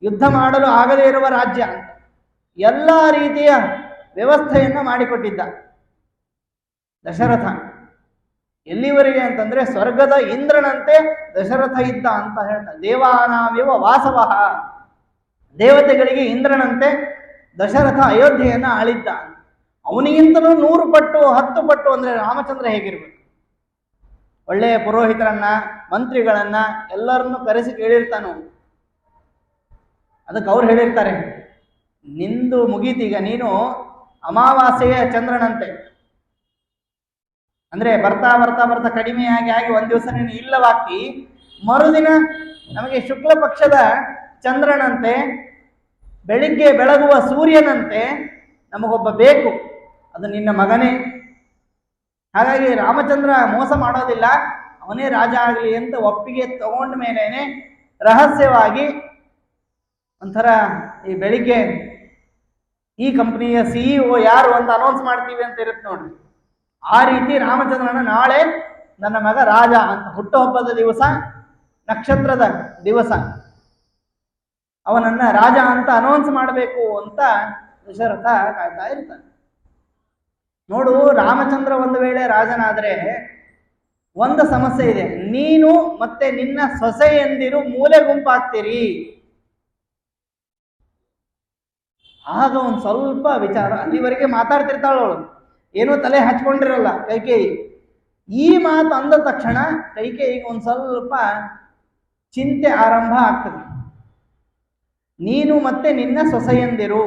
A: ಯುದ್ಧ ಮಾಡಲು ಆಗದೇ ಇರುವ ರಾಜ್ಯ ಅಂತ ಎಲ್ಲ ರೀತಿಯ ವ್ಯವಸ್ಥೆಯನ್ನ ಮಾಡಿಕೊಟ್ಟಿದ್ದ ದಶರಥ. ಎಲ್ಲಿವರೆಗೆ ಅಂತಂದ್ರೆ ಸ್ವರ್ಗದ ಇಂದ್ರನಂತೆ ದಶರಥ ಇದ್ದ ಅಂತ ಹೇಳ್ತಾರೆ. ದೇವಾನಾವಿವ ವಾಸವಃ, ದೇವತೆಗಳಿಗೆ ಇಂದ್ರನಂತೆ ದಶರಥ ಅಯೋಧ್ಯೆಯನ್ನ ಆಳಿದ್ದ. ಅವನಿಗಿಂತಲೂ 100 ಪಟ್ಟು 10 ಪಟ್ಟು ಅಂದ್ರೆ ರಾಮಚಂದ್ರ ಹೇಗಿರ್ಬೇಕು? ಒಳ್ಳೆಯ ಪುರೋಹಿತರನ್ನ, ಮಂತ್ರಿಗಳನ್ನ ಎಲ್ಲರನ್ನು ಕರೆಸಿ ಕೇಳಿರ್ತಾನು. ಅದಕ್ಕೆ ಅವ್ರು ಹೇಳಿರ್ತಾರೆ, ನಿಂದು ಮುಗೀತೀಗ, ನೀನು ಅಮಾವಾಸ್ಯೆಯ ಚಂದ್ರನಂತೆ. ಅಂದ್ರೆ ಬರ್ತಾ ಬರ್ತಾ ಬರ್ತಾ ಕಡಿಮೆಯಾಗಿ ಆಗಿ ಒಂದ್ ದಿವಸ ನೀನು ಇಲ್ಲವಾಗ್ತಿ, ಮರುದಿನ ನಮಗೆ ಶುಕ್ಲ ಪಕ್ಷದ ಚಂದ್ರನಂತೆ, ಬೆಳಿಗ್ಗೆ ಬೆಳಗುವ ಸೂರ್ಯನಂತೆ ನಮಗೊಬ್ಬ ಬೇಕು, ಅದು ನಿನ್ನ ಮಗನೇ. ಹಾಗಾಗಿ ರಾಮಚಂದ್ರ ಮೋಸ ಮಾಡೋದಿಲ್ಲ, ಅವನೇ ರಾಜ ಆಗಲಿ ಅಂತ ಒಪ್ಪಿಗೆ ತಗೊಂಡ ಮೇಲೇನೆ ರಹಸ್ಯವಾಗಿ ಒಂಥರ ಈ ಬೆಳಿಗ್ಗೆ ಈ ಕಂಪನಿಯ CEO ಯಾರು ಅಂತ ಅನೌನ್ಸ್ ಮಾಡ್ತೀವಿ ಅಂತ ಇರುತ್ತೆ ನೋಡ್ರಿ. ಆ ರೀತಿ ರಾಮಚಂದ್ರನ ನಾಳೆ ನನ್ನ ಮಗ ರಾಜ ಅಂತ, ಹುಟ್ಟುಹಬ್ಬದ ದಿವಸ, ನಕ್ಷತ್ರದ ದಿವಸ ಅವನನ್ನ ರಾಜ ಅಂತ ಅನೌನ್ಸ್ ಮಾಡಬೇಕು ಅಂತ ದಶರಥ ಕಾಯ್ತಾ ಇರ್ತಾನೆ. ನೋಡು, ರಾಮಚಂದ್ರ ಒಂದು ವೇಳೆ ರಾಜನಾದ್ರೆ ಒಂದು ಸಮಸ್ಯೆ ಇದೆ. ನೀನು ಮತ್ತೆ ನಿನ್ನ ಸೊಸೆಯಂದಿರು ಮೂಲೆ ಗುಂಪಾಗ್ತೀರಿ. ಆಗ ಒಂದು ಸ್ವಲ್ಪ ವಿಚಾರ, ಅಲ್ಲಿವರೆಗೆ ಮಾತಾಡ್ತಿರ್ತಾಳವಳು, ಏನೋ ತಲೆ ಹಚ್ಕೊಂಡಿರಲ್ಲ ಕೈಕೇಯಿ. ಈ ಮಾತು ಅಂದ ತಕ್ಷಣ ಕೈಕೇಯಿಗೆ ಒಂದು ಸ್ವಲ್ಪ ಚಿಂತೆ ಆರಂಭ ಆಗ್ತದೆ. ನೀನು ಮತ್ತೆ ನಿನ್ನ ಸೊಸೆಯಂದಿರು,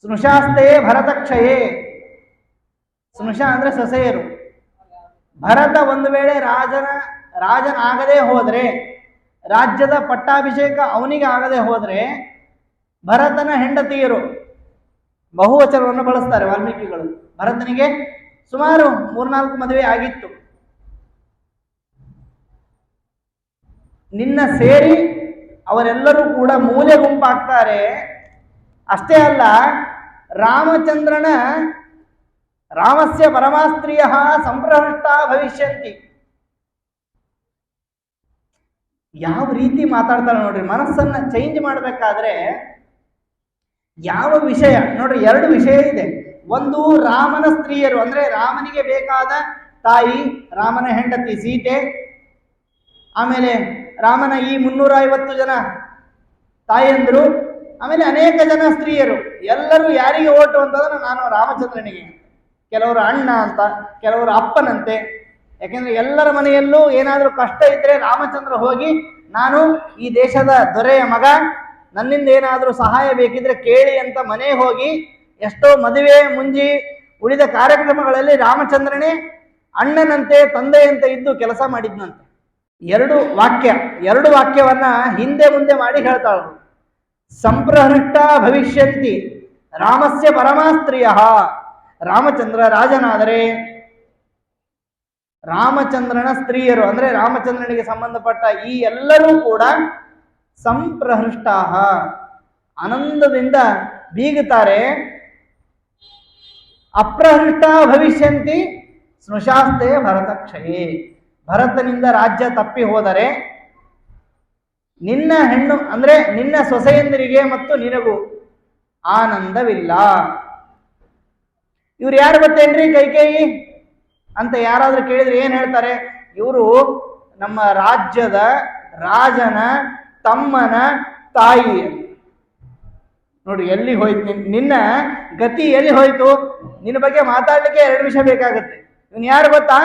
A: ಸ್ನುಷಾಸ್ತೆ ಭರತಕ್ಷಯೇ. ಸ್ನುಷ ಅಂದ್ರೆ ಸೊಸೆಯರು. ಭರತ ಒಂದು ವೇಳೆ ರಾಜನಾಗದೆ ಹೋದ್ರೆ, ರಾಜ್ಯದ ಪಟ್ಟಾಭಿಷೇಕ ಅವನಿಗೆ ಆಗದೆ ಹೋದ್ರೆ, ಭರತನ ಹೆಂಡತಿಯರು, ಬಹುವಚನವನ್ನು ಬಳಸ್ತಾರೆ ವಾಲ್ಮೀಕಿಗಳು. ಭರತನಿಗೆ ಸುಮಾರು 3-4 ಮದುವೆ ಆಗಿತ್ತು. ನಿನ್ನ ಸೇರಿ ಅವರೆಲ್ಲರೂ ಕೂಡ ಮೂಲೆ ಗುಂಪಾಗ್ತಾರೆ. ಅಷ್ಟೇ ಅಲ್ಲ, ರಾಮಸ್ಯ ಪರಮಾಸ್ತ್ರೀಯ ಸಂಪ್ರಹೃಷ್ಟ ಭವಿಷ್ಯಂತಿ. ಯಾವ ರೀತಿ ಮಾತಾಡ್ತಾಳೆ ನೋಡ್ರಿ. ಮನಸ್ಸನ್ನ ಚೇಂಜ್ ಮಾಡಬೇಕಾದ್ರೆ ಯಾವ ವಿಷಯ ನೋಡ್ರಿ, 2 ವಿಷಯ ಇದೆ. ಒಂದು ರಾಮನ ಸ್ತ್ರೀಯರು, ಅಂದ್ರೆ ರಾಮನಿಗೆ ಬೇಕಾದ ತಾಯಿ, ರಾಮನ ಹೆಂಡತಿ ಸೀತೆ, ಆಮೇಲೆ ರಾಮನ ಈ 350 ಜನ ತಾಯಂದ್ರು, ಆಮೇಲೆ ಅನೇಕ ಜನ ಸ್ತ್ರೀಯರು. ಎಲ್ಲರೂ ಯಾರಿಗೆ ಓಟು ಅಂತಂದ್ರೆ ನಾನು ರಾಮಚಂದ್ರನಿಗೆ. ಕೆಲವರು ಅಣ್ಣ ಅಂತ, ಕೆಲವರು ಅಪ್ಪನಂತೆ, ಯಾಕೆಂದ್ರೆ ಎಲ್ಲರ ಮನೆಯಲ್ಲೂ ಏನಾದರೂ ಕಷ್ಟ ಇದ್ರೆ ರಾಮಚಂದ್ರ ಹೋಗಿ ನಾನು ಈ ದೇಶದ ದೊರೆಯ ಮಗ, ನನ್ನಿಂದ ಏನಾದರೂ ಸಹಾಯ ಬೇಕಿದ್ರೆ ಕೇಳಿ ಅಂತ ಮನೆ ಹೋಗಿ ಎಷ್ಟೋ ಮದುವೆ ಮುಂಜಿ ಉಳಿದ ಕಾರ್ಯಕ್ರಮಗಳಲ್ಲಿ ರಾಮಚಂದ್ರನೇ ಅಣ್ಣನಂತೆ ತಂದೆಯಂತೆ ಇದ್ದು ಕೆಲಸ ಮಾಡಿದ್ನಂತೆ. ಎರಡು ವಾಕ್ಯವನ್ನ ಹಿಂದೆ ಮುಂದೆ ಮಾಡಿ ಹೇಳ್ತಾಳು. ಸಂಪ್ರಹೃಷ್ಟ ಭವಿಷ್ಯಂತಿ ರಾಮಸ್ಯ ಪರಮಾಸ್ತ್ರೀಯ. ರಾಮಚಂದ್ರ ರಾಜನಾದರೆ ರಾಮಚಂದ್ರನ ಸ್ತ್ರೀಯರು ಅಂದ್ರೆ ರಾಮಚಂದ್ರನಿಗೆ ಸಂಬಂಧಪಟ್ಟ ಈ ಎಲ್ಲರೂ ಕೂಡ ಸಂಪ್ರಹೃಷ್ಟ ಆನಂದದಿಂದ ಬೀಗುತ್ತಾರೆ. ಅಪ್ರಹೃಷ್ಟ ಭವಿಷ್ಯಂತಿ ಸ್ನುಷಾಸ್ತೆ ಭರತಕ್ಷಯೇ. ಭರತನಿಂದ ರಾಜ್ಯ ತಪ್ಪಿ ಹೋದರೆ ನಿನ್ನ ಹೆಣ್ಣು ಅಂದ್ರೆ ನಿನ್ನ ಸೊಸೆಯಂದಿರಿಗೆ ಮತ್ತು ನಿನಗೂ ಆನಂದವಿಲ್ಲ. ಇವ್ರು ಯಾರು ಗೊತ್ತೇನ್ರಿ? ಕೈಕೇಯಿ ಅಂತ ಯಾರಾದ್ರೂ ಕೇಳಿದ್ರೆ ಏನ್ ಹೇಳ್ತಾರೆ? ಇವರು ನಮ್ಮ ರಾಜ್ಯದ ರಾಜನ ತಮ್ಮನ ತಾಯಿ. ನೋಡಿ ಎಲ್ಲಿ ಹೋಯ್ತು ನಿನ್ನ ಗತಿ, ಎಲ್ಲಿ ಹೋಯ್ತು? ನಿನ್ನ ಬಗ್ಗೆ ಮಾತಾಡ್ಲಿಕ್ಕೆ 2 ನಿಮಿಷ ಬೇಕಾಗುತ್ತೆ. ಇವನ್ ಯಾರು ಗೊತ್ತಾ?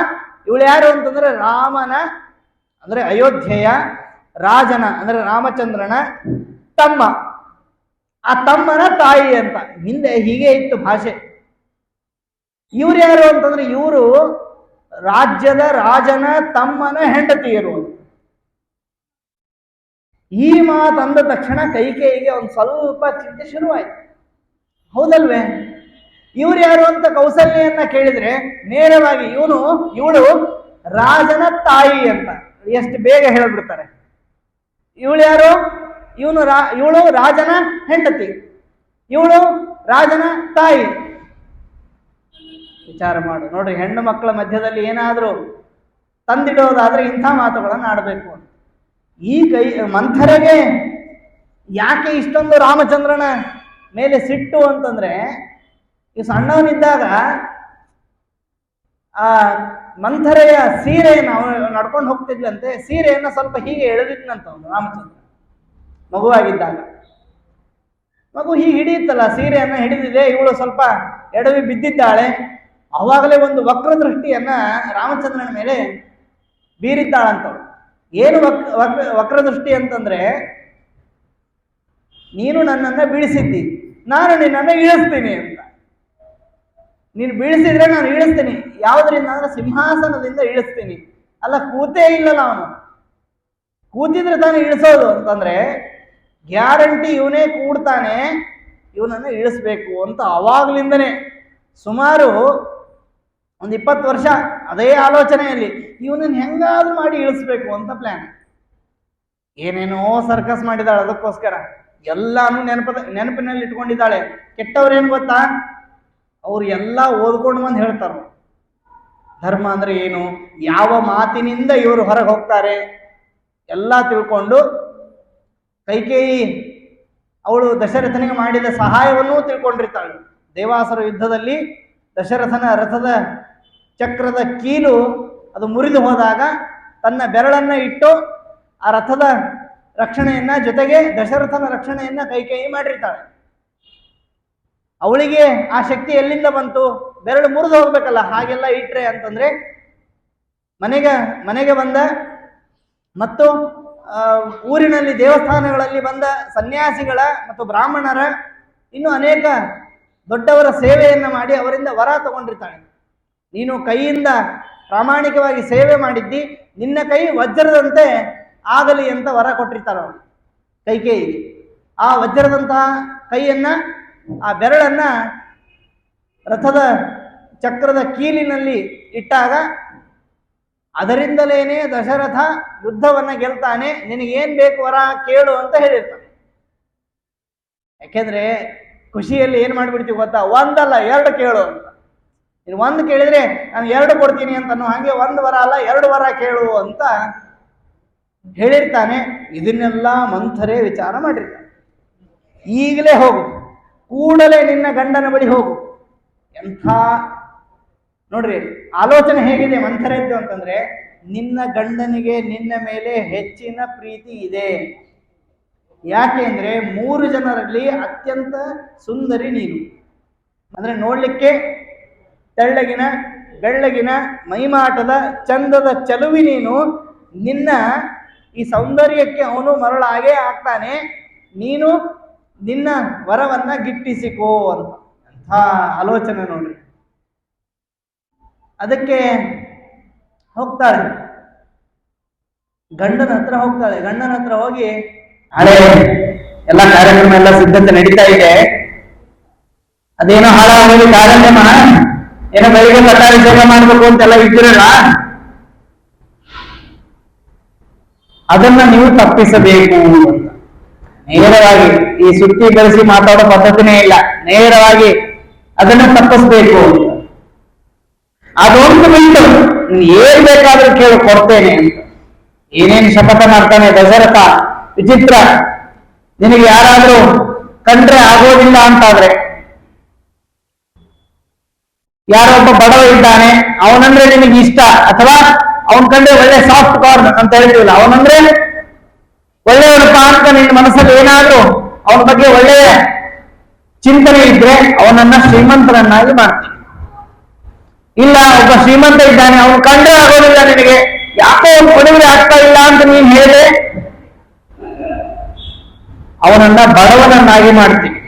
A: ಇವಳು ಯಾರು ಅಂತಂದ್ರೆ ರಾಮನ ಅಂದ್ರೆ ಅಯೋಧ್ಯೆಯ ರಾಜನ ಅಂದ್ರೆ ರಾಮಚಂದ್ರನ ತಮ್ಮ, ಆ ತಮ್ಮನ ತಾಯಿ ಅಂತ. ಹಿಂದೆ ಹೀಗೆ ಇತ್ತು ಭಾಷೆ. ಇವ್ರು ಯಾರು ಅಂತಂದ್ರೆ ಇವರು ರಾಜ್ಯದ ರಾಜನ ತಮ್ಮನ ಹೆಂಡತಿಯರು. ಈ ಮಾತಂದ ತಕ್ಷಣ ಕೈಕೇಯಿಗೆ ಒಂದು ಸ್ವಲ್ಪ ಚಿಂತೆ ಶುರುವಾಯ್ತು. ಹೌದಲ್ವೇ? ಇವ್ರು ಯಾರು ಅಂತ ಕೌಸಲ್ಯನ್ನ ಕೇಳಿದ್ರೆ ನೇರವಾಗಿ ಇವಳು ರಾಜನ ತಾಯಿ ಅಂತ ಎಷ್ಟು ಬೇಗ ಹೇಳ್ಬಿಡ್ತಾರೆ. ಇವಳು ಯಾರು? ಇವಳು ರಾಜನ ಹೆಂಡತಿ, ಇವಳು ರಾಜನ ತಾಯಿ. ವಿಚಾರ ಮಾಡು ನೋಡ್ರಿ, ಹೆಣ್ಣು ಮಕ್ಕಳ ಮಧ್ಯದಲ್ಲಿ ಏನಾದರೂ ತಂದಿಡೋದಾದ್ರೆ ಇಂಥ ಮಾತುಗಳನ್ನು ಆಡಬೇಕು ಅಂತ. ಈ ಮಂಥರೆಗೆ ಯಾಕೆ ಇಷ್ಟೊಂದು ರಾಮಚಂದ್ರನ ಮೇಲೆ ಸಿಟ್ಟು ಅಂತಂದ್ರೆ, ಈ ಸಣ್ಣವನಿದ್ದಾಗ ಆ ಮಂಥರೆಯ ಸೀರೆಯನ್ನು ಅವನು ನಡ್ಕೊಂಡು ಹೋಗ್ತಿದ್ಲಂತೆ. ಸೀರೆಯನ್ನು ಸ್ವಲ್ಪ ಹೀಗೆ ಎಳೆದಿದ್ನಂತ ಅವನು ರಾಮಚಂದ್ರ ಮಗುವಾಗಿದ್ದಾಗ. ಮಗು ಹೀಗೆ ಹಿಡಿಯುತ್ತಲ್ಲ, ಸೀರೆಯನ್ನ ಹಿಡಿದಿದೆ, ಇವಳು ಸ್ವಲ್ಪ ಎಡವಿ ಬಿದ್ದಿದ್ದಾಳೆ. ಅವಾಗಲೇ ಒಂದು ವಕ್ರ ದೃಷ್ಟಿಯನ್ನ ರಾಮಚಂದ್ರನ ಮೇಲೆ ಬೀರಿದ್ದಾಳಂತವಳು. ಏನು ವಕ್ರದೃಷ್ಟಿ ಅಂತಂದ್ರೆ, ನೀನು ನನ್ನನ್ನು ಬೀಳಿಸಿದ್ದಿ, ನಾನು ನಿನ್ನನ್ನು ಇಳಿಸ್ತೀನಿ ಅಂತ. ನೀನು ಬೀಳಿಸಿದ್ರೆ ನಾನು ಇಳಿಸ್ತೀನಿ. ಯಾವುದರಿಂದ ಅಂದ್ರೆ ಸಿಂಹಾಸನದಿಂದ ಇಳಿಸ್ತೀನಿ. ಅಲ್ಲ, ಕೂತೇ ಇಲ್ಲಲ್ಲ ಅವನು. ಕೂತಿದ್ರೆ ತಾನು ಇಳಿಸೋದು ಅಂತಂದ್ರೆ ಗ್ಯಾರಂಟಿ ಇವನೇ ಕೂಡ್ತಾನೆ, ಇವನನ್ನು ಇಳಿಸ್ಬೇಕು ಅಂತ ಅವಾಗ್ಲಿಂದನೇ ಸುಮಾರು ಒಂದು 20 ವರ್ಷ ಅದೇ ಆಲೋಚನೆಯಲ್ಲಿ ಇವನನ್ನು ಹೆಂಗಾದ್ರೂ ಮಾಡಿ ಇಳಿಸ್ಬೇಕು ಅಂತ ಪ್ಲಾನ್. ಏನೇನೋ ಸರ್ಕಸ್ ಮಾಡಿದಾಳೆ ಅದಕ್ಕೋಸ್ಕರ. ಎಲ್ಲಾನು ನೆನಪಿನಲ್ಲಿ ಇಟ್ಕೊಂಡಿದ್ದಾಳೆ. ಕೆಟ್ಟವ್ರೇನು ಗೊತ್ತಾ? ಅವ್ರು ಎಲ್ಲ ಓದ್ಕೊಂಡು ಬಂದು ಹೇಳ್ತಾರ ಧರ್ಮ ಅಂದ್ರೆ ಏನು, ಯಾವ ಮಾತಿನಿಂದ ಇವರು ಹೊರಗೆ ಹೋಗ್ತಾರೆ ಎಲ್ಲ ತಿಳ್ಕೊಂಡು. ಕೈಕೇಯಿ ಅವಳು ದಶರಥನಿಗೆ ಮಾಡಿದ ಸಹಾಯವನ್ನೂ ತಿಳ್ಕೊಂಡಿರ್ತಾಳೆ. ದೇವಾಸುರ ಯುದ್ಧದಲ್ಲಿ ದಶರಥನ ರಥದ ಚಕ್ರದ ಕೀಲು ಅದು ಮುರಿದು ಹೋದಾಗ ತನ್ನ ಬೆರಳನ್ನ ಇಟ್ಟು ಆ ರಥದ ರಕ್ಷಣೆಯನ್ನ, ಜೊತೆಗೆ ದಶರಥನ ರಕ್ಷಣೆಯನ್ನ ಕೈಕೇಯಿ ಮಾಡಿರ್ತಾಳೆ. ಅವಳಿಗೆ ಆ ಶಕ್ತಿ ಎಲ್ಲಿಂದ ಬಂತು? ಬೆರಳು ಮುರಿದು ಹೋಗ್ಬೇಕಲ್ಲ, ಹಾಗೆಲ್ಲ ಇಟ್ರೆ ಅಂತಂದ್ರೆ ಮನೆಗೆ ಬಂದ ಮತ್ತು ಊರಿನಲ್ಲಿ ದೇವಸ್ಥಾನಗಳಲ್ಲಿ ಬಂದ ಸನ್ಯಾಸಿಗಳ ಮತ್ತು ಬ್ರಾಹ್ಮಣರ ಇನ್ನು ಅನೇಕ ದೊಡ್ಡವರ ಸೇವೆಯನ್ನ ಮಾಡಿ ಅವರಿಂದ ವರ ತಗೊಂಡಿರ್ತಾಳೆ. ನೀನು ಕೈಯಿಂದ ಪ್ರಾಮಾಣಿಕವಾಗಿ ಸೇವೆ ಮಾಡಿದ್ದಿ, ನಿನ್ನ ಕೈ ವಜ್ರದಂತೆ ಆಗಲಿ ಅಂತ ವರ ಕೊಟ್ಟಿರ್ತಾರ ಅವಳು ಕೈಕೇಯಿಗೆ. ಆ ವಜ್ರದಂತಹ ಕೈಯನ್ನ, ಆ ಬೆರಳನ್ನ ರಥದ ಚಕ್ರದ ಕೀಲಿನಲ್ಲಿ ಇಟ್ಟಾಗ ಅದರಿಂದಲೇನೆ ದಶರಥ ಯುದ್ಧವನ್ನ ಗೆಲ್ತಾನೆ. ನಿನಗೇನ್ ಬೇಕು ವರ ಕೇಳು ಅಂತ ಹೇಳಿರ್ತಾನೆ. ಯಾಕೆಂದ್ರೆ ಖುಷಿಯಲ್ಲಿ ಏನ್ ಮಾಡ್ಬಿಡ್ತೀವಿ ಗೊತ್ತಾ? ಒಂದಲ್ಲ 2 ಕೇಳು ಅಂತ. ನೀನು 1 ಕೇಳಿದ್ರೆ ನಾನು 2 ಕೊಡ್ತೀನಿ ಅಂತ, ಹಾಗೆ 1 ವರ ಅಲ್ಲ 2 ವರ ಕೇಳು ಅಂತ ಹೇಳಿರ್ತಾನೆ. ಇದನ್ನೆಲ್ಲ ಮಂಥರೆ ವಿಚಾರ ಮಾಡಿರ್ತಾನೆ. ಈಗಲೇ ಹೋಗು, ಕೂಡಲೇ ನಿನ್ನ ಗಂಡನ ಬಳಿ ಹೋಗು. ಎಂಥ ನೋಡ್ರಿ ಆಲೋಚನೆ ಹೇಗಿದೆ ಮಂಥರೆದ್ದು ಅಂತಂದ್ರೆ, ನಿನ್ನ ಗಂಡನಿಗೆ ನಿನ್ನ ಮೇಲೆ ಹೆಚ್ಚಿನ ಪ್ರೀತಿ ಇದೆ. ಯಾಕೆ ಅಂದ್ರೆ 3 ಜನರಲ್ಲಿ ಅತ್ಯಂತ ಸುಂದರಿ ನೀನು. ಅಂದ್ರೆ ನೋಡ್ಲಿಕ್ಕೆ ತೆಳ್ಳಗಿನ ಬೆಳ್ಳಗಿನ ಮೈಮಾಟದ ಚಂದದ ಚಲುವಿ ನೀನು, ನಿನ್ನ ಈ ಸೌಂದರ್ಯಕ್ಕೆ ಅವನು ಮರಳಾಗೇ ಆಗ್ತಾನೆ, ನೀನು ನಿನ್ನ ವರವನ್ನ ಗಿಟ್ಟಿಸಿಕೋ ಅಂತ. ಅಂಥ ಆಲೋಚನೆ ನೋಡ್ರಿ. ಅದಕ್ಕೆ ಹೋಗ್ತಾಳೆ, ಗಂಡನ ಹತ್ರ ಹೋಗ್ತಾಳೆ. ಗಂಡನ ಹತ್ರ ಹೋಗಿ, ಹಳೆ ಎಲ್ಲ ಕಾರ್ಯಕ್ರಮ ಎಲ್ಲ ಸಿದ್ಧತೆ ನಡೀತಾ ಇದೆ, ಅದೇನೋ ಹಾಳಾಗೋದು ಕಾರ್ಯಕ್ರಮ, ಏನೋ ಬೆಳಿಗ್ಗೆ ಪಟ್ಟಾಭಿಷೇಕ ಮಾಡ್ಬೇಕು ಅಂತೆಲ್ಲ ಇದ್ದಿರಲ್ಲ, ಅದನ್ನ ನೀವು ತಪ್ಪಿಸಬೇಕು ಅಂತ. ನೇರವಾಗಿ ಈ ಸುತ್ತಿ ಬೆಳೆಸಿ ಮಾತಾಡೋ ಪದ್ಧತಿನೇ ಇಲ್ಲ, ನೇರವಾಗಿ ಅದನ್ನ ತಪ್ಪಿಸ್ಬೇಕು ಅಂತ. ಅದೊಂದು ಬಿಟ್ಟು ಏನ್ ಬೇಕಾದ್ರೂ ಕೇಳಿ ಕೊಡ್ತೇನೆ ಅಂತ ಏನೇನು ಶಪಥ ಮಾಡ್ತಾನೆ ದಶರಥ. ವಿಚಿತ್ರ, ನಿನಗೆ ಯಾರಾದ್ರೂ ಕಂಡ್ರೆ ಆಗೋದಿಲ್ಲ ಅಂತಾದ್ರೆ, ಯಾರೊಬ್ಬ ಬಡವ ಇದ್ದಾನೆ, ಅವನಂದ್ರೆ ನಿನಗೆ ಇಷ್ಟ, ಅಥವಾ ಅವನ್ ಕಂಡ್ರೆ ಒಳ್ಳೆ ಸಾಫ್ಟ್ ಕಾರ್ನ್ ಅಂತ ಹೇಳ್ತೀವಲ್ಲ, ಅವನಂದ್ರೆ ಒಳ್ಳೆಯವನಪ್ಪ ಅಂತ ನಿನ್ನ ಮನಸ್ಸಲ್ಲಿ ಏನಾದ್ರೂ ಅವನ ಬಗ್ಗೆ ಒಳ್ಳೆಯ ಚಿಂತನೆ ಇದ್ರೆ ಅವನನ್ನ ಶ್ರೀಮಂತರನ್ನಾಗಿ ಮಾಡ್ತೀನಿ. ಇಲ್ಲ, ಒಬ್ಬ ಶ್ರೀಮಂತ ಇದ್ದಾನೆ, ಅವನು ಕಂಡ್ರೆ ಆಗೋದಿಲ್ಲ ನಿನಗೆ, ಯಾಕೋ ಅವನು ಕೊಡುಗೆ ಆಗ್ತಾ ಇಲ್ಲ ಅಂತ ನೀನ್ ಹೇಳಿ ಅವನನ್ನ ಬಡವನನ್ನಾಗಿ ಮಾಡ್ತೀನಿ.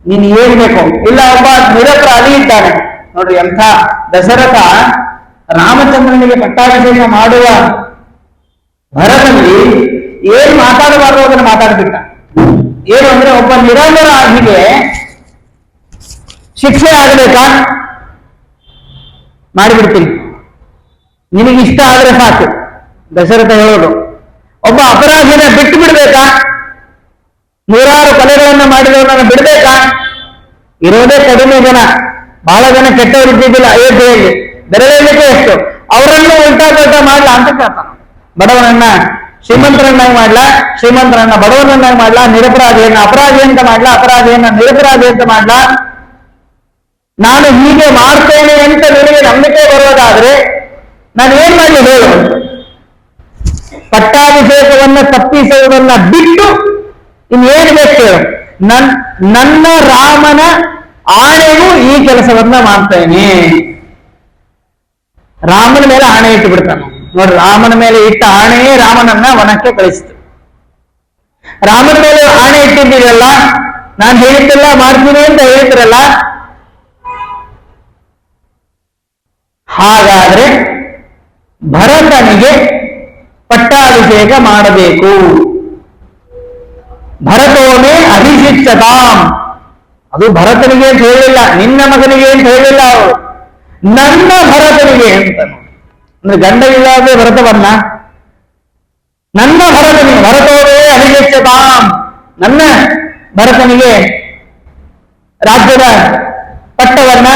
A: ನೀನ್ ಏನ್ ಬೇಕು. ಇಲ್ಲ, ಒಬ್ಬ ನಿರಪರಾಧಿ ಇದ್ದಾನೆ ನೋಡ್ರಿ, ಎಂಥ ದಶರಥ ರಾಮಚಂದ್ರನಿಗೆ ಪಟ್ಟಾಭಿಷೇಕ ಮಾಡುವ ಭರದಲ್ಲಿ ಏನ್ ಮಾತಾಡಬಾರ್ದು ಅದನ್ನು ಮಾತಾಡ್ಬಿಟ್ಟ. ಏನು ಅಂದ್ರೆ, ಒಬ್ಬ ನಿರಪರಾಧಿಗೆ ಶಿಕ್ಷೆ ಆಗಬೇಕಾ, ಮಾಡಿಬಿಡ್ತೀನಿ, ನಿನಗಿಷ್ಟ ಆದ್ರೆ ಸಾಕು. ದಶರಥ ಹೇಳೋದು, ಒಬ್ಬ ಅಪರಾಧಿನ ಬಿಟ್ಟು ಬಿಡ್ಬೇಕಾ, ನೂರಾರು ಕೊಲೆಗಳನ್ನ ಮಾಡಿದವರನ್ನ ಬಿಡ್ಬೇಕಾ? ಇರೋದೇ ಕಡಿಮೆ ಜನ, ಬಹಳ ಜನ ಕೆಟ್ಟವರಿದ್ದಿದ್ದಿಲ್ಲ ಅಯೋಧ್ಯೆಯಲ್ಲಿ, ಬೆರಳೆಣಿಕೆ ಎಷ್ಟು, ಅವರನ್ನು ಉಲ್ಟಾ ಪಲ್ಟಾ ಮಾಡ್ಲಾ ಅಂತ ಕೇಳ್ತಾನ. ಬಡವನನ್ನ ಶ್ರೀಮಂತರನ್ನಾಗಿ ಮಾಡ್ಲಾ, ಶ್ರೀಮಂತರನ್ನ ಬಡವನನ್ನಾಗಿ ಮಾಡ್ಲಾ, ನಿರಪರಾಧಿಯನ್ನ ಅಪರಾಧಿ ಅಂತ ಮಾಡ್ಲಾ, ಅಪರಾಧಿಯನ್ನ ನಿರಪರಾಧಿ ಅಂತ ಮಾಡ್ಲಾ? ನಾನು ಹೀಗೆ ಮಾಡ್ತೇನೆ ಅಂತ ನಿನಗೆ ನಂಬಿಕೆ ಬರೋದಾದ್ರೆ ನಾನು ಏನ್ ಮಾಡಲಿ ಹೇಳು? ಪಟ್ಟಾಭಿಷೇಕವನ್ನ ತಪ್ಪಿಸುವುದನ್ನ ಬಿಟ್ಟು ಇನ್ನೇನು ಬೇಕು? ನನ್ನ ರಾಮನ ಆಣೆಗೂ ಈ ಕೆಲಸವನ್ನ ಮಾಡ್ತೇನೆ. ರಾಮನ ಮೇಲೆ ಆಣೆ ಇಟ್ಟು ಬಿಡ್ತಾನೆ ನೋಡ್ರಿ. ರಾಮನ ಮೇಲೆ ಇಟ್ಟ ಆಣೆಯೇ ರಾಮನನ್ನ ವನಕ್ಕೆ ಕಳಿಸಿತು. ರಾಮನ ಮೇಲೆ ಆಣೆ ಇಟ್ಟಿದ್ದೀರಲ್ಲ, ನಾನು ಹೇಳಿದ್ದೆಲ್ಲ ಮಾಡ್ತೀನಿ ಅಂತ ಹೇಳಿದ್ರಲ್ಲ, ಹಾಗಾದ್ರೆ ಭರತನಿಗೆ ಪಟ್ಟಾಭಿಷೇಕ ಮಾಡಬೇಕು. ಭರತೋನೇ ಅಭಿಷಿಚ್ಚತಾಂ, ಅದು ಭರತನಿಗೆ ಅಂತ ಹೇಳಿಲ್ಲ, ನಿನ್ನ ಮಗನಿಗೆ ಅಂತ ಹೇಳಿಲ್ಲ, ಅವರು ನನ್ನ ಭರತನಿಗೆ ಅಂತ. ಅಂದ್ರೆ ಗಂಡವಿಲ್ಲದೆ ಭರತವನ್ನ ನನ್ನ ಭರತನಿಗೆ, ಭರತೋನೇ ಅಭಿಷಿಚ್ಚತಾಂ, ನನ್ನ ಭರತನಿಗೆ ರಾಜ್ಯದ ಪಟ್ಟವನ್ನ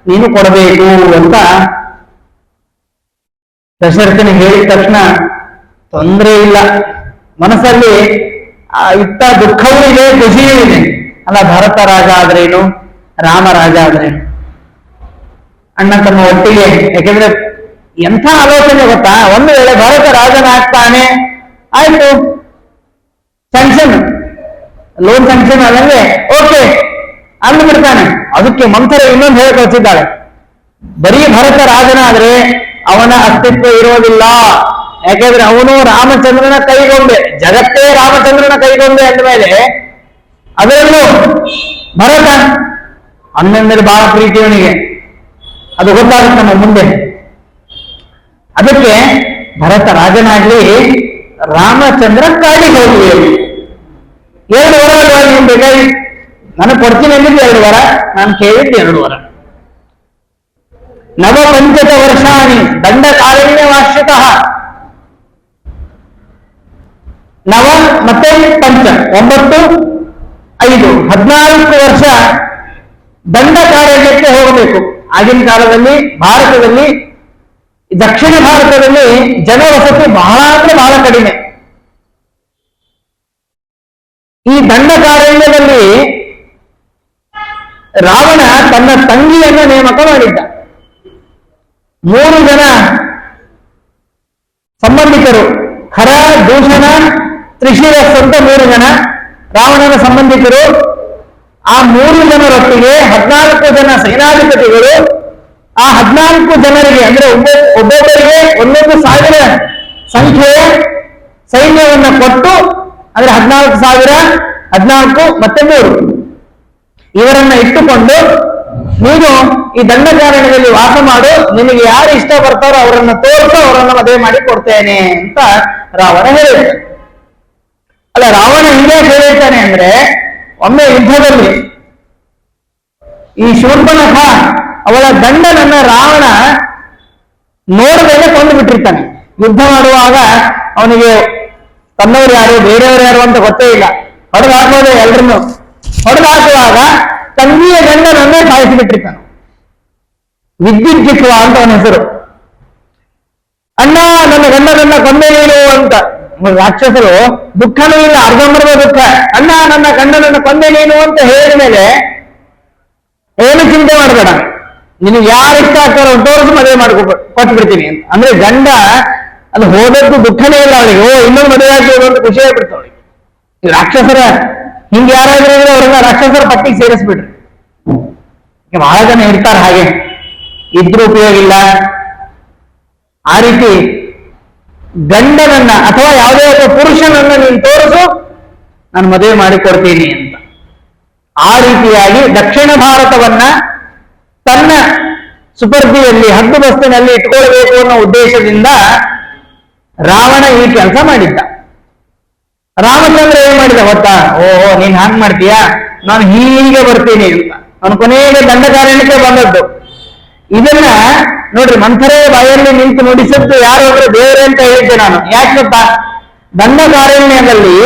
A: ನೀನು ಕೊಡಬೇಕು ಅಂತ ದಶರಥನ ಹೇಳಿದ ತಕ್ಷಣ ತೊಂದರೆ ಇಲ್ಲ, ಮನಸ್ಸಲ್ಲಿ ಇತ್ತ ದುಃಖವೂ ಇದೆ, ಖುಷಿಯೂ ಇದೆ. ಅಲ್ಲ, ಭರತ ರಾಜ ಆದ್ರೇನು, ರಾಮ ರಾಜ ಆದ್ರೇನು, ಅಣ್ಣ ತಮ್ಮ ಒಟ್ಟಿಗೆ. ಯಾಕೆಂದ್ರೆ ಎಂಥ ಆಲೋಚನೆ ಗೊತ್ತಾ, ಒಂದು ವೇಳೆ ಭರತ ರಾಜನಾಗ್ತಾನೆ, ಆಯ್ತು, ಸ್ಯಾಂಕ್ಷನ್, ಲೋನ್ ಸ್ಯಾಂಕ್ಷನ್ ಆದಂಗೆ ಓಕೆ ಅಂದ್ಬಿಡ್ತಾನೆ. ಅದಕ್ಕೆ ಮಂಥರ ಇನ್ನೊಂದು ಹೇಳಿ ಕಳಿಸಿದ್ದಾಳೆ, ಬರೀ ಭರತ ರಾಜನಾದ್ರೆ ಅವನ ಅಸ್ತಿತ್ವ ಇರೋದಿಲ್ಲ. ಯಾಕೆಂದ್ರೆ ಅವನು ರಾಮಚಂದ್ರನ ಕೈಗೊಂಡೆ, ಜಗತ್ತೇ ರಾಮಚಂದ್ರನ ಕೈಗೊಂಡೆ ಅಂದ ಮೇಲೆ ಅದರಲ್ಲೂ ಭರತ ಅನ್ನೆಂದರೆ ಬಹಳ ಪ್ರೀತಿಯವನಿಗೆ, ಅದು ಗೊತ್ತಾಗುತ್ತೆ ನಮ್ಮ ಮುಂದೆ. ಅದಕ್ಕೆ ಭರತ ರಾಜನಾಗ್ಲಿ, ರಾಮಚಂದ್ರ ಕಾಡಿಗೆ ಹೋಗ್ಲಿ. 2 ವರ ನೀನ್ ಬೇಕಾಗಿ ನನಗೆ ಕೊಡ್ತೀನಿ ಅಂದಿದ್ದು 2 ವರ, ನಾನು ಕೇಳಿದ್ದು 2 ವರ. ನವ ಪಂಚತ ವರ್ಷಾಣಿ ದಂಡಕಾರಣ್ಯವಾಶ್ಯತಃ. ನವ ಮತ್ತೆ ಪಂಚ 9, 5, 14 ವರ್ಷ ದಂಡಕಾರಣ್ಯಕ್ಕೆ ಹೋಗಬೇಕು. ಆಗಿನ ಕಾಲದಲ್ಲಿ ಭಾರತದಲ್ಲಿ, ದಕ್ಷಿಣ ಭಾರತದಲ್ಲಿ ಜನವಸತಿ ಬಹಳ ಅಂದ್ರೆ ಬಹಳ ಕಡಿಮೆ. ಈ ದಂಡಕಾರಣ್ಯದಲ್ಲಿ ರಾವಣ ತನ್ನ ತಂಗಿಯನ್ನ ನೇಮಕ ಮಾಡಿದ್ದ. 3 ಜನ ಸಂಬಂಧಿಕರು, ಖರ, ದೂಷಣ, ತ್ರಿಶಿರಸ್ ಅಂತ 3 ಜನ ರಾವಣನ ಸಂಬಂಧಿಕರು. ಆ 3 ಜನರೊಟ್ಟಿಗೆ 14 ಜನ ಸೇನಾಧಿಪತಿಗಳು
B: ಆ 14 ಜನರಿಗೆ ಅಂದ್ರೆ ಒಬ್ಬೊಬ್ಬರಿಗೆ 1,000 ಸಂಖ್ಯೆಯ ಸೈನ್ಯವನ್ನ ಕೊಟ್ಟು, ಅಂದ್ರೆ 14,000, 14 ಮತ್ತೆ 3 ಇವರನ್ನ ಇಟ್ಟುಕೊಂಡು ನೀನು ಈ ದಂಡಕಾರಣ್ಯದಲ್ಲಿ ವಾಸ ಮಾಡು, ನಿನಗೆ ಯಾರು ಇಷ್ಟ ಬರ್ತಾರೋ ಅವರನ್ನ ತೋರಿಸು, ಅವರನ್ನ ಮದುವೆ ಮಾಡಿ ಕೊಡ್ತೇನೆ ಅಂತ ರಾವಣ ಹೇಳಿರ್ತಾನೆ. ಅಲ್ಲ, ರಾವಣ ಹಿಂಗೆ ಹೇಳಿರ್ತಾನೆ ಅಂದ್ರೆ, ಒಮ್ಮೆ ಯುದ್ಧದಲ್ಲಿ ಈ ಶೂರ್ಪನಖ ಅವಳ ಗಂಡನನ್ನ ರಾವಣ ನೋಡದೇನೆ ಕೊಂದು ಬಿಟ್ಟಿರ್ತಾನೆ. ಯುದ್ಧ ಮಾಡುವಾಗ ಅವನಿಗೆ ತನ್ನವರು ಯಾರು ಬೇರೆಯವರು ಯಾರು ಅಂತ ಗೊತ್ತೇ ಇಲ್ಲ, ಹೊಡೆದು ಹಾಕೋದೆ ಎಲ್ರನ್ನು. ಹೊಡೆದು ಹಾಕುವಾಗ ತಂಗಿಯ ಗಂಡನನ್ನೇ ಸಾಯಿಸಿಬಿಟ್ಟಿರ್ತಾನೆ. ವಿದ್ಯುಜ್ಜಿಕ್ವ ಅಂತ ಅವನ ಹೆಸರು. ಅಣ್ಣ, ನನ್ನ ಗಂಡನನ್ನ ಕೊಂದೆ ನೀನು ಅಂತ ರಾಕ್ಷಸರು, ದುಃಖನೂ ಇಲ್ಲ, ಅರ್ಧಂಬರ್ಧ ದುಃಖ. ಅಣ್ಣ, ನನ್ನ ಗಂಡನನ್ನ ಕೊಂದೆ ನೀನು ಅಂತ ಹೇಳಿದ ಮೇಲೆ ಏನು ಚಿಂತೆ ಮಾಡಬೇಡ, ನಿನಗೆ ಯಾರು ಇಷ್ಟ ಆಗ್ತಾರೋ ತೋರಿಸಿ ಮದುವೆ ಕೊಟ್ಟು ಬಿಡ್ತೀನಿ ಅಂತ. ಅಂದ್ರೆ ಗಂಡ ಅದು ಹೋದದ್ದು ದುಃಖನೇ ಇಲ್ಲ ಅವಳಿಗೆ. ಇನ್ನೊಂದು ಮದುವೆ ಆಗ್ಬೋದು ಅಂತ ಖುಷಿ ಆಗ್ಬಿಡ್ತು ಅವಳಿಗೆ. ಈ ರಾಕ್ಷಸರ ಹಿಂಗೆ ಯಾರಾದ್ರೂ ಅವ್ರನ್ನ ರಾಕ್ಷಸರ ಪಟ್ಟಿಗೆ ಸೇರಿಸ್ಬಿಡ್ರಿ. ಬಹಳ ಜನ ಇರ್ತಾರೆ ಹಾಗೆ, ಇದ್ರೂ ಉಪಯೋಗ ಇಲ್ಲ. ಆ ರೀತಿ ಗಂಡನನ್ನ ಅಥವಾ ಯಾವುದೇ ಒಬ್ಬ ಪುರುಷನನ್ನ ನೀನು ತೋರಿಸು, ನಾನು ಮದುವೆ ಮಾಡಿಕೊಡ್ತೀನಿ ಅಂತ. ಆ ರೀತಿಯಾಗಿ ದಕ್ಷಿಣ ಭಾರತವನ್ನ ತನ್ನ ಸುಪರ್ದಿಯಲ್ಲಿ ಹದ್ದುಬಸ್ತಿನಲ್ಲಿ ಇಟ್ಕೊಳ್ಬೇಕು ಅನ್ನೋ ಉದ್ದೇಶದಿಂದ ರಾವಣ ಈ ಕೆಲಸ ಮಾಡಿದ್ದ. ರಾಮಚಂದ್ರ ಏನ್ ಮಾಡಿದ ಗೊತ್ತಾ? ಓಹೋ, ನೀನ್ ಹಾಂಗ್ ಮಾಡ್ತೀಯಾ, ನಾನು ಹೀಗೆ ಬರ್ತೀನಿ ಅಂತ. ಅವನು ಕೊನೆಗೆ ದಂಡಕಾರಣ್ಯಕ್ಕೆ ಬಂದದ್ದು. ಇದನ್ನ ನೋಡ್ರಿ, ಮಂಥರೆ ಬಾಯಲ್ಲಿ ನಿಂತು ನುಡಿಸದ್ದು ಯಾರು ಅಂದ್ರೆ ದೇವರೇ ಅಂತ ಹೇಳಿದ್ದೆ ನಾನು. ಯಾಕೆ ಗೊತ್ತಾ? ದಂಡಕಾರಣ್ಯದಲ್ಲಿ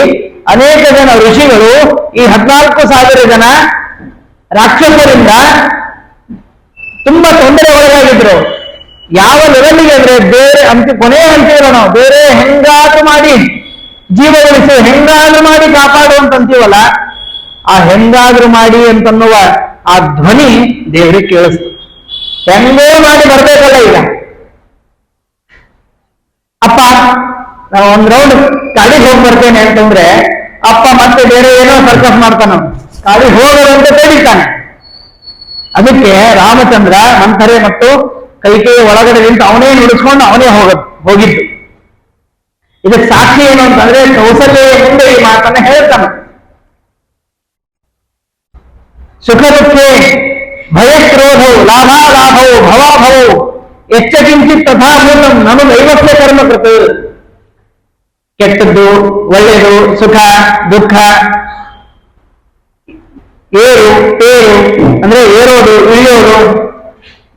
B: ಅನೇಕ ಜನ ಋಷಿಗಳು ಈ 14,000 ಜನ ರಾಕ್ಷಸರಿಂದ ತುಂಬಾ ತೊಂದರೆ ಒಳಗಾಗಿದ್ರು. ಯಾವ ಲೆವೆಲ್ಗೆ ಅಂದ್ರೆ ಬೇರೆ ಕೊನೆಯ ಅಂತೀವಲ್ಲ ನಾವು, ಬೇರೆ ಹೆಂಗಾದ್ರೂ ಮಾಡಿ ಜೀವ ಉಳಿಸಿ, ಹೆಂಗಾದ್ರೂ ಮಾಡಿ ಕಾಪಾಡು ಅಂತ ಅಂತೀವಲ್ಲ, ಆ ಹೆಂಗಾದ್ರೂ ಮಾಡಿ ಅಂತನ್ನುವ ಆ ಧ್ವನಿ ದೇವರಿಗೆ ಕೇಳಿಸ್ತು. ಹೆಂಗೋ ಮಾಡಿ ಬರ್ಬೇಕಲ್ಲ ಈಗ. ಅಪ್ಪ, ನಾವು ಒಂದ್ ರೌಂಡ್ ಕಾಡಿಗೆ ಹೋಗಿ ಬರ್ತೇನೆ ಅಂತಂದ್ರೆ ಅಪ್ಪ ಮತ್ತೆ ಬೇರೆ ಏನೋ ಸರ್ಕಸ್ ಮಾಡ್ತಾನ, ಕಾಡಿಗೆ ಹೋಗೋದು ಅಂತ ತಡೀತಾನೆ. ಅದಕ್ಕೆ ರಾಮಚಂದ್ರ ಮಂಥರೆ ಮತ್ತು ಕೈಕೇಯ ಒಳಗಡೆ ನಿಂತು ಅವನೇ ನುಡಿಸ್ಕೊಂಡು ಅವನೇ ಹೋಗಿದ್ದು. ಇದಕ್ಕೆ ಸಾಕ್ಷಿ ಏನು ಅಂತಂದ್ರೆ ಕೌಸಲ್ಯ ಮುಂದೆ ಈ ಮಾತನ್ನ ಹೇಳ್ತಾನೆ. ಸುಖ ದುಃಖೇ ಭಯಕ್ರೋಧವು ಲಾಭಾಲಾಭವು ಭವಾಭವವು ಎಚ್ಚ ಕಿಂಚಿತ್ ತಥಾ ಮೂಲಂ ನನು ನೈವಸ್ಯ ಕರ್ಮ ಕೃತ. ಕೆಟ್ಟದ್ದು, ಒಳ್ಳೆಯದು, ಸುಖ ದುಃಖ, ಏರು ತೇರು ಅಂದ್ರೆ ಏರೋದು ಇಳಿಯೋದು,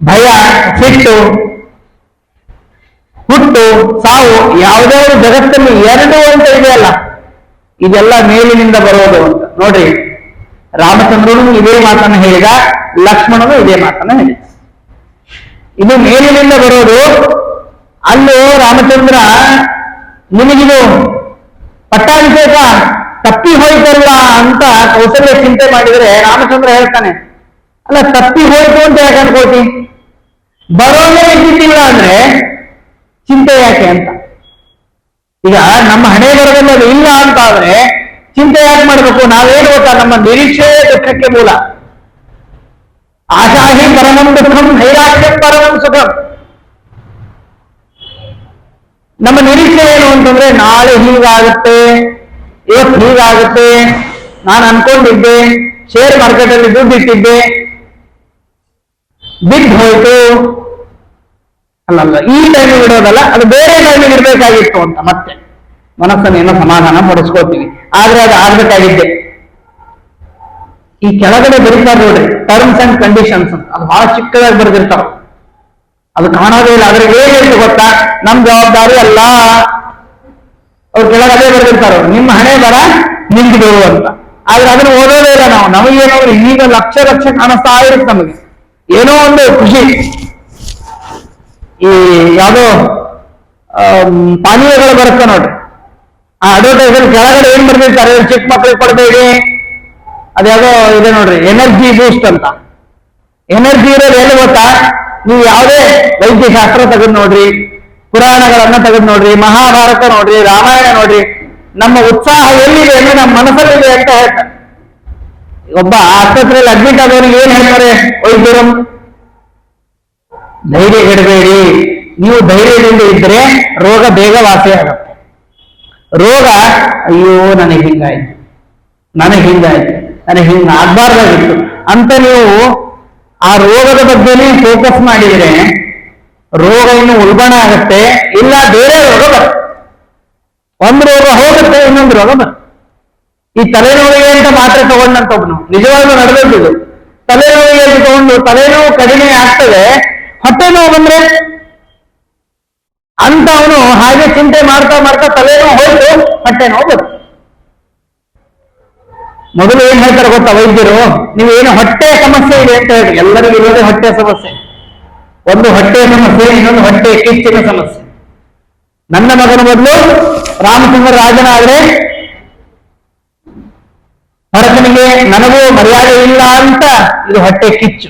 B: ಭಯ ಸಿಟ್ಟು, ಹುಟ್ಟು ಸಾವು, ಯಾವುದೇ ಜಗತ್ತಲ್ಲಿ 2 ಅಂತ ಇದೆಯಲ್ಲ, ಇದೆಲ್ಲ ಮೇಲಿನಿಂದ ಬರೋದು ಅಂತ. ನೋಡ್ರಿ, ರಾಮಚಂದ್ರನು ಇದೇ ಮಾತನ್ನು ಹೇಳಿದ, ಲಕ್ಷ್ಮಣನು ಇದೇ ಮಾತನ್ನು ಹೇಳಿದ. ಇದು ಮೇಲಿನಿಂದ ಬರೋದು. ಅಲ್ಲೂ ರಾಮಚಂದ್ರ ನಿಮಗಿದು ಪಟ್ಟಾಭಿಷೇಕ ತಪ್ಪಿ ಹೋಯ್ತಲ್ಲ ಅಂತ ಕೌಸಲ್ಯ ಚಿಂತೆ ಮಾಡಿದರೆ ರಾಮಚಂದ್ರ ಹೇಳ್ತಾನೆ, ಅಲ್ಲ ತಪ್ಪಿ ಹೋಯ್ತು ಅಂತ ಯಾಕೆ ಅನ್ಕೋತಿ, ಬರೋದೇ ಇದ್ದಿದ್ದಿಲ್ಲ ಅಂದ್ರೆ ಚಿಂತೆ ಯಾಕೆ ಅಂತ. ಈಗ ನಮ್ಮ ಹಣೆ ಬರದಲ್ಲಿ ಅದು ಇಲ್ಲ ಅಂತ ಆದ್ರೆ ಚಿಂತೆ ಯಾಕೆ ಮಾಡ್ಬೇಕು? ನಾವೇನು ಗೊತ್ತಾ, ನಮ್ಮ ನಿರೀಕ್ಷೆಯೇ ದುಃಖಕ್ಕೆ ಮೂಲ. ಆಶಾಹಿ ಪರಮಂ ದುಃಖಂ ನೈರಾಶ್ಯ ಪರಮಂ ಸುಖಂ. ನಮ್ಮ ನಿರೀಕ್ಷೆ ಏನು ಅಂತಂದ್ರೆ ನಾಳೆ ಹೀಗಾಗುತ್ತೆ, ಇವತ್ತು ಹೀಗಾಗುತ್ತೆ, ನಾನು ಅನ್ಕೊಂಡಿದ್ದೆ, ಶೇರ್ ಮಾರ್ಕೆಟ್ ಅಲ್ಲಿ ದುಡ್ಡು ಇಟ್ಟಿದ್ದೆ, ಬಿದ್ದು ಹೋಯ್ತು, ಅಲ್ಲಲ್ಲ ಈ ಟೈಮಿಗೆ ಇಡೋದಲ್ಲ, ಅದು ಬೇರೆ ಟೈಮಿಗೆ ಇರ್ಬೇಕಾಗಿತ್ತು ಅಂತ ಮತ್ತೆ ಮನಸ್ಸನ್ನು ಏನೋ ಸಮಾಧಾನ ಪಡಿಸ್ಕೋತೀವಿ. ಆದ್ರೆ ಅದು ಆಗ್ಬೇಕಾಗಿದ್ದೆ. ಈ ಕೆಳಗಡೆ ಬರೀತಾರೆ ನೋಡ್ರಿ, ಟರ್ಮ್ಸ್ ಅಂಡ್ ಕಂಡೀಷನ್ಸ್ ಅಂತ, ಅದು ಬಹಳ ಚಿಕ್ಕದಾಗಿ ಬರೆದಿರ್ತಾವ, ಅದು ಕಾಣೋದೇ ಇಲ್ಲ. ಅದ್ರ ಏನಿತ್ತು ಗೊತ್ತಾ, ನಮ್ ಜವಾಬ್ದಾರಿ ಅಲ್ಲ. ಅವ್ರು ಕೆಳಗಡೆ ಬರೆದಿರ್ತಾರ, ನಿಮ್ಮ ಹಣೆ ಬರ ನಿಂತಿಡು ಅಂತ. ಆದ್ರೆ ಅದನ್ನ ಓದೋದೇ ಇಲ್ಲ ನಾವು. ನಮಗೇನೋ ಈಗ ಲಕ್ಷ ಲಕ್ಷ ಕಾಣಿಸ್ತಾ ಇರುತ್ತೆ ನಮಗೆ, ಏನೋ ಒಂದು ಖುಷಿ. ಈ ಯಾವುದೋ ಪಾನೀಯಗಳು ಬರುತ್ತೆ ನೋಡ್ರಿ, ಆ ಅಡ್ವರ್ಟೈಸರ್ ಕೆಳಗಡೆ ಏನ್ ಬರ್ದಿರ್ತಾರೆ, ಚಿಕ್ಕ ಮಕ್ಕಳಿಗೆ ಕೊಡಬೇಡಿ, ಅದ್ಯಾವುದೋ ಇದೆ ನೋಡ್ರಿ, ಎನರ್ಜಿ ಬೂಸ್ಟ್ ಅಂತ. ಎನರ್ಜಿ ಇರೋದು ಎಲ್ಲಿ ಗೊತ್ತಾ, ನೀವು ಯಾವುದೇ ವೈದ್ಯಶಾಸ್ತ್ರ ತೆಗೆದು ನೋಡ್ರಿ, ಪುರಾಣಗಳನ್ನ ತೆಗೆದು ನೋಡ್ರಿ, ಮಹಾಭಾರತ ನೋಡ್ರಿ, ರಾಮಾಯಣ ನೋಡ್ರಿ, ನಮ್ಮ ಉತ್ಸಾಹ ಎಲ್ಲಿದೆ ಅಂದ್ರೆ ನಮ್ಮ ಮನಸ್ಸಲ್ಲಿದೆ ಅಂತ ಹೇಳ್ತಾರೆ. ಒಬ್ಬ ಆಸ್ಪತ್ರೆಯಲ್ಲಿ ಅಡ್ಮಿಟ್ ಆದವನಿಗೆ ಏನ್ ಹೇಳ್ತಾರೆ ವೈದ್ಯರು? ಧೈರ್ಯಗೆಡಬೇಡಿ. ನೀವು ಧೈರ್ಯದಿಂದ ಇದ್ರೆ ರೋಗ ಬೇಗ ವಾಸಿಯಾಗುತ್ತೆ. ರೋಗ ಅಯ್ಯೋ ನನಗೆ ಹಿಂಗಾಯ್ತು, ನನಗೆ ಹಿಂಗ ಆಗ್ಬಾರ್ದಾಗಿತ್ತು ಅಂತ ನೀವು ಆ ರೋಗದ ಬಗ್ಗೆನೇ ಫೋಕಸ್ ಮಾಡಿದ್ರೆ ರೋಗ ಇನ್ನು ಉಲ್ಬಣ ಆಗುತ್ತೆ, ಇಲ್ಲ ಬೇರೆ ರೋಗ ಬರುತ್ತೆ. ಒಂದು ರೋಗ ಹೋಗುತ್ತೆ, ಇನ್ನೊಂದು ರೋಗ ಬರುತ್ತೆ. ಈ ತಲೆನೋವಿಗೆ ಅಂತ ಮಾತ್ರೆ ತಗೊಂಡಂತ ಒಬ್ಬನು ನಿಜವಾಗ್ಲೂ ನಡೆದಿದ್ದು, ತಲೆನೋವಿಗೆ ಅಂತ ತಗೊಂಡು ತಲೆನೋವು ಕಡಿಮೆ ಆಗ್ತದೆ, ಹೊಟ್ಟೆ ನೋವು ಬಂದ್ರೆ ಅಂತ ಅವನು ಹಾಗೆ ಚಿಂತೆ ಮಾಡ್ತಾ ಮಾಡ್ತಾ ತಲೆನೋವು ಹೋಯ್ತು, ಹೊಟ್ಟೆ ನೋವು ಬರುತ್ತೆ. ಮೊದಲು ಏನ್ ಹೇಳ್ತಾರೆ ಗೊತ್ತಾ ವೈದ್ಯರು, ನೀವೇನು ಹೊಟ್ಟೆ ಸಮಸ್ಯೆ ಇದೆ ಅಂತ ಹೇಳಿ, ಎಲ್ಲರಿಗೂ ಇರೋದೇ ಹೊಟ್ಟೆ ಸಮಸ್ಯೆ. ಒಂದು ಹೊಟ್ಟೆ ಸಮಸ್ಯೆ, ಇನ್ನೊಂದು ಹೊಟ್ಟೆ ಕಿಚ್ಚಿನ ಸಮಸ್ಯೆ. ನನ್ನ ಮಗನ ಮೊದಲು ರಾಮಚಂದ್ರ ರಾಜನಾದ್ರೆ ಭರತನಿಗೆ ನನಗೂ ಮರ್ಯಾದೆ ಇಲ್ಲ ಅಂತ ಇದು ಹೊಟ್ಟೆ ಕಿಚ್ಚು.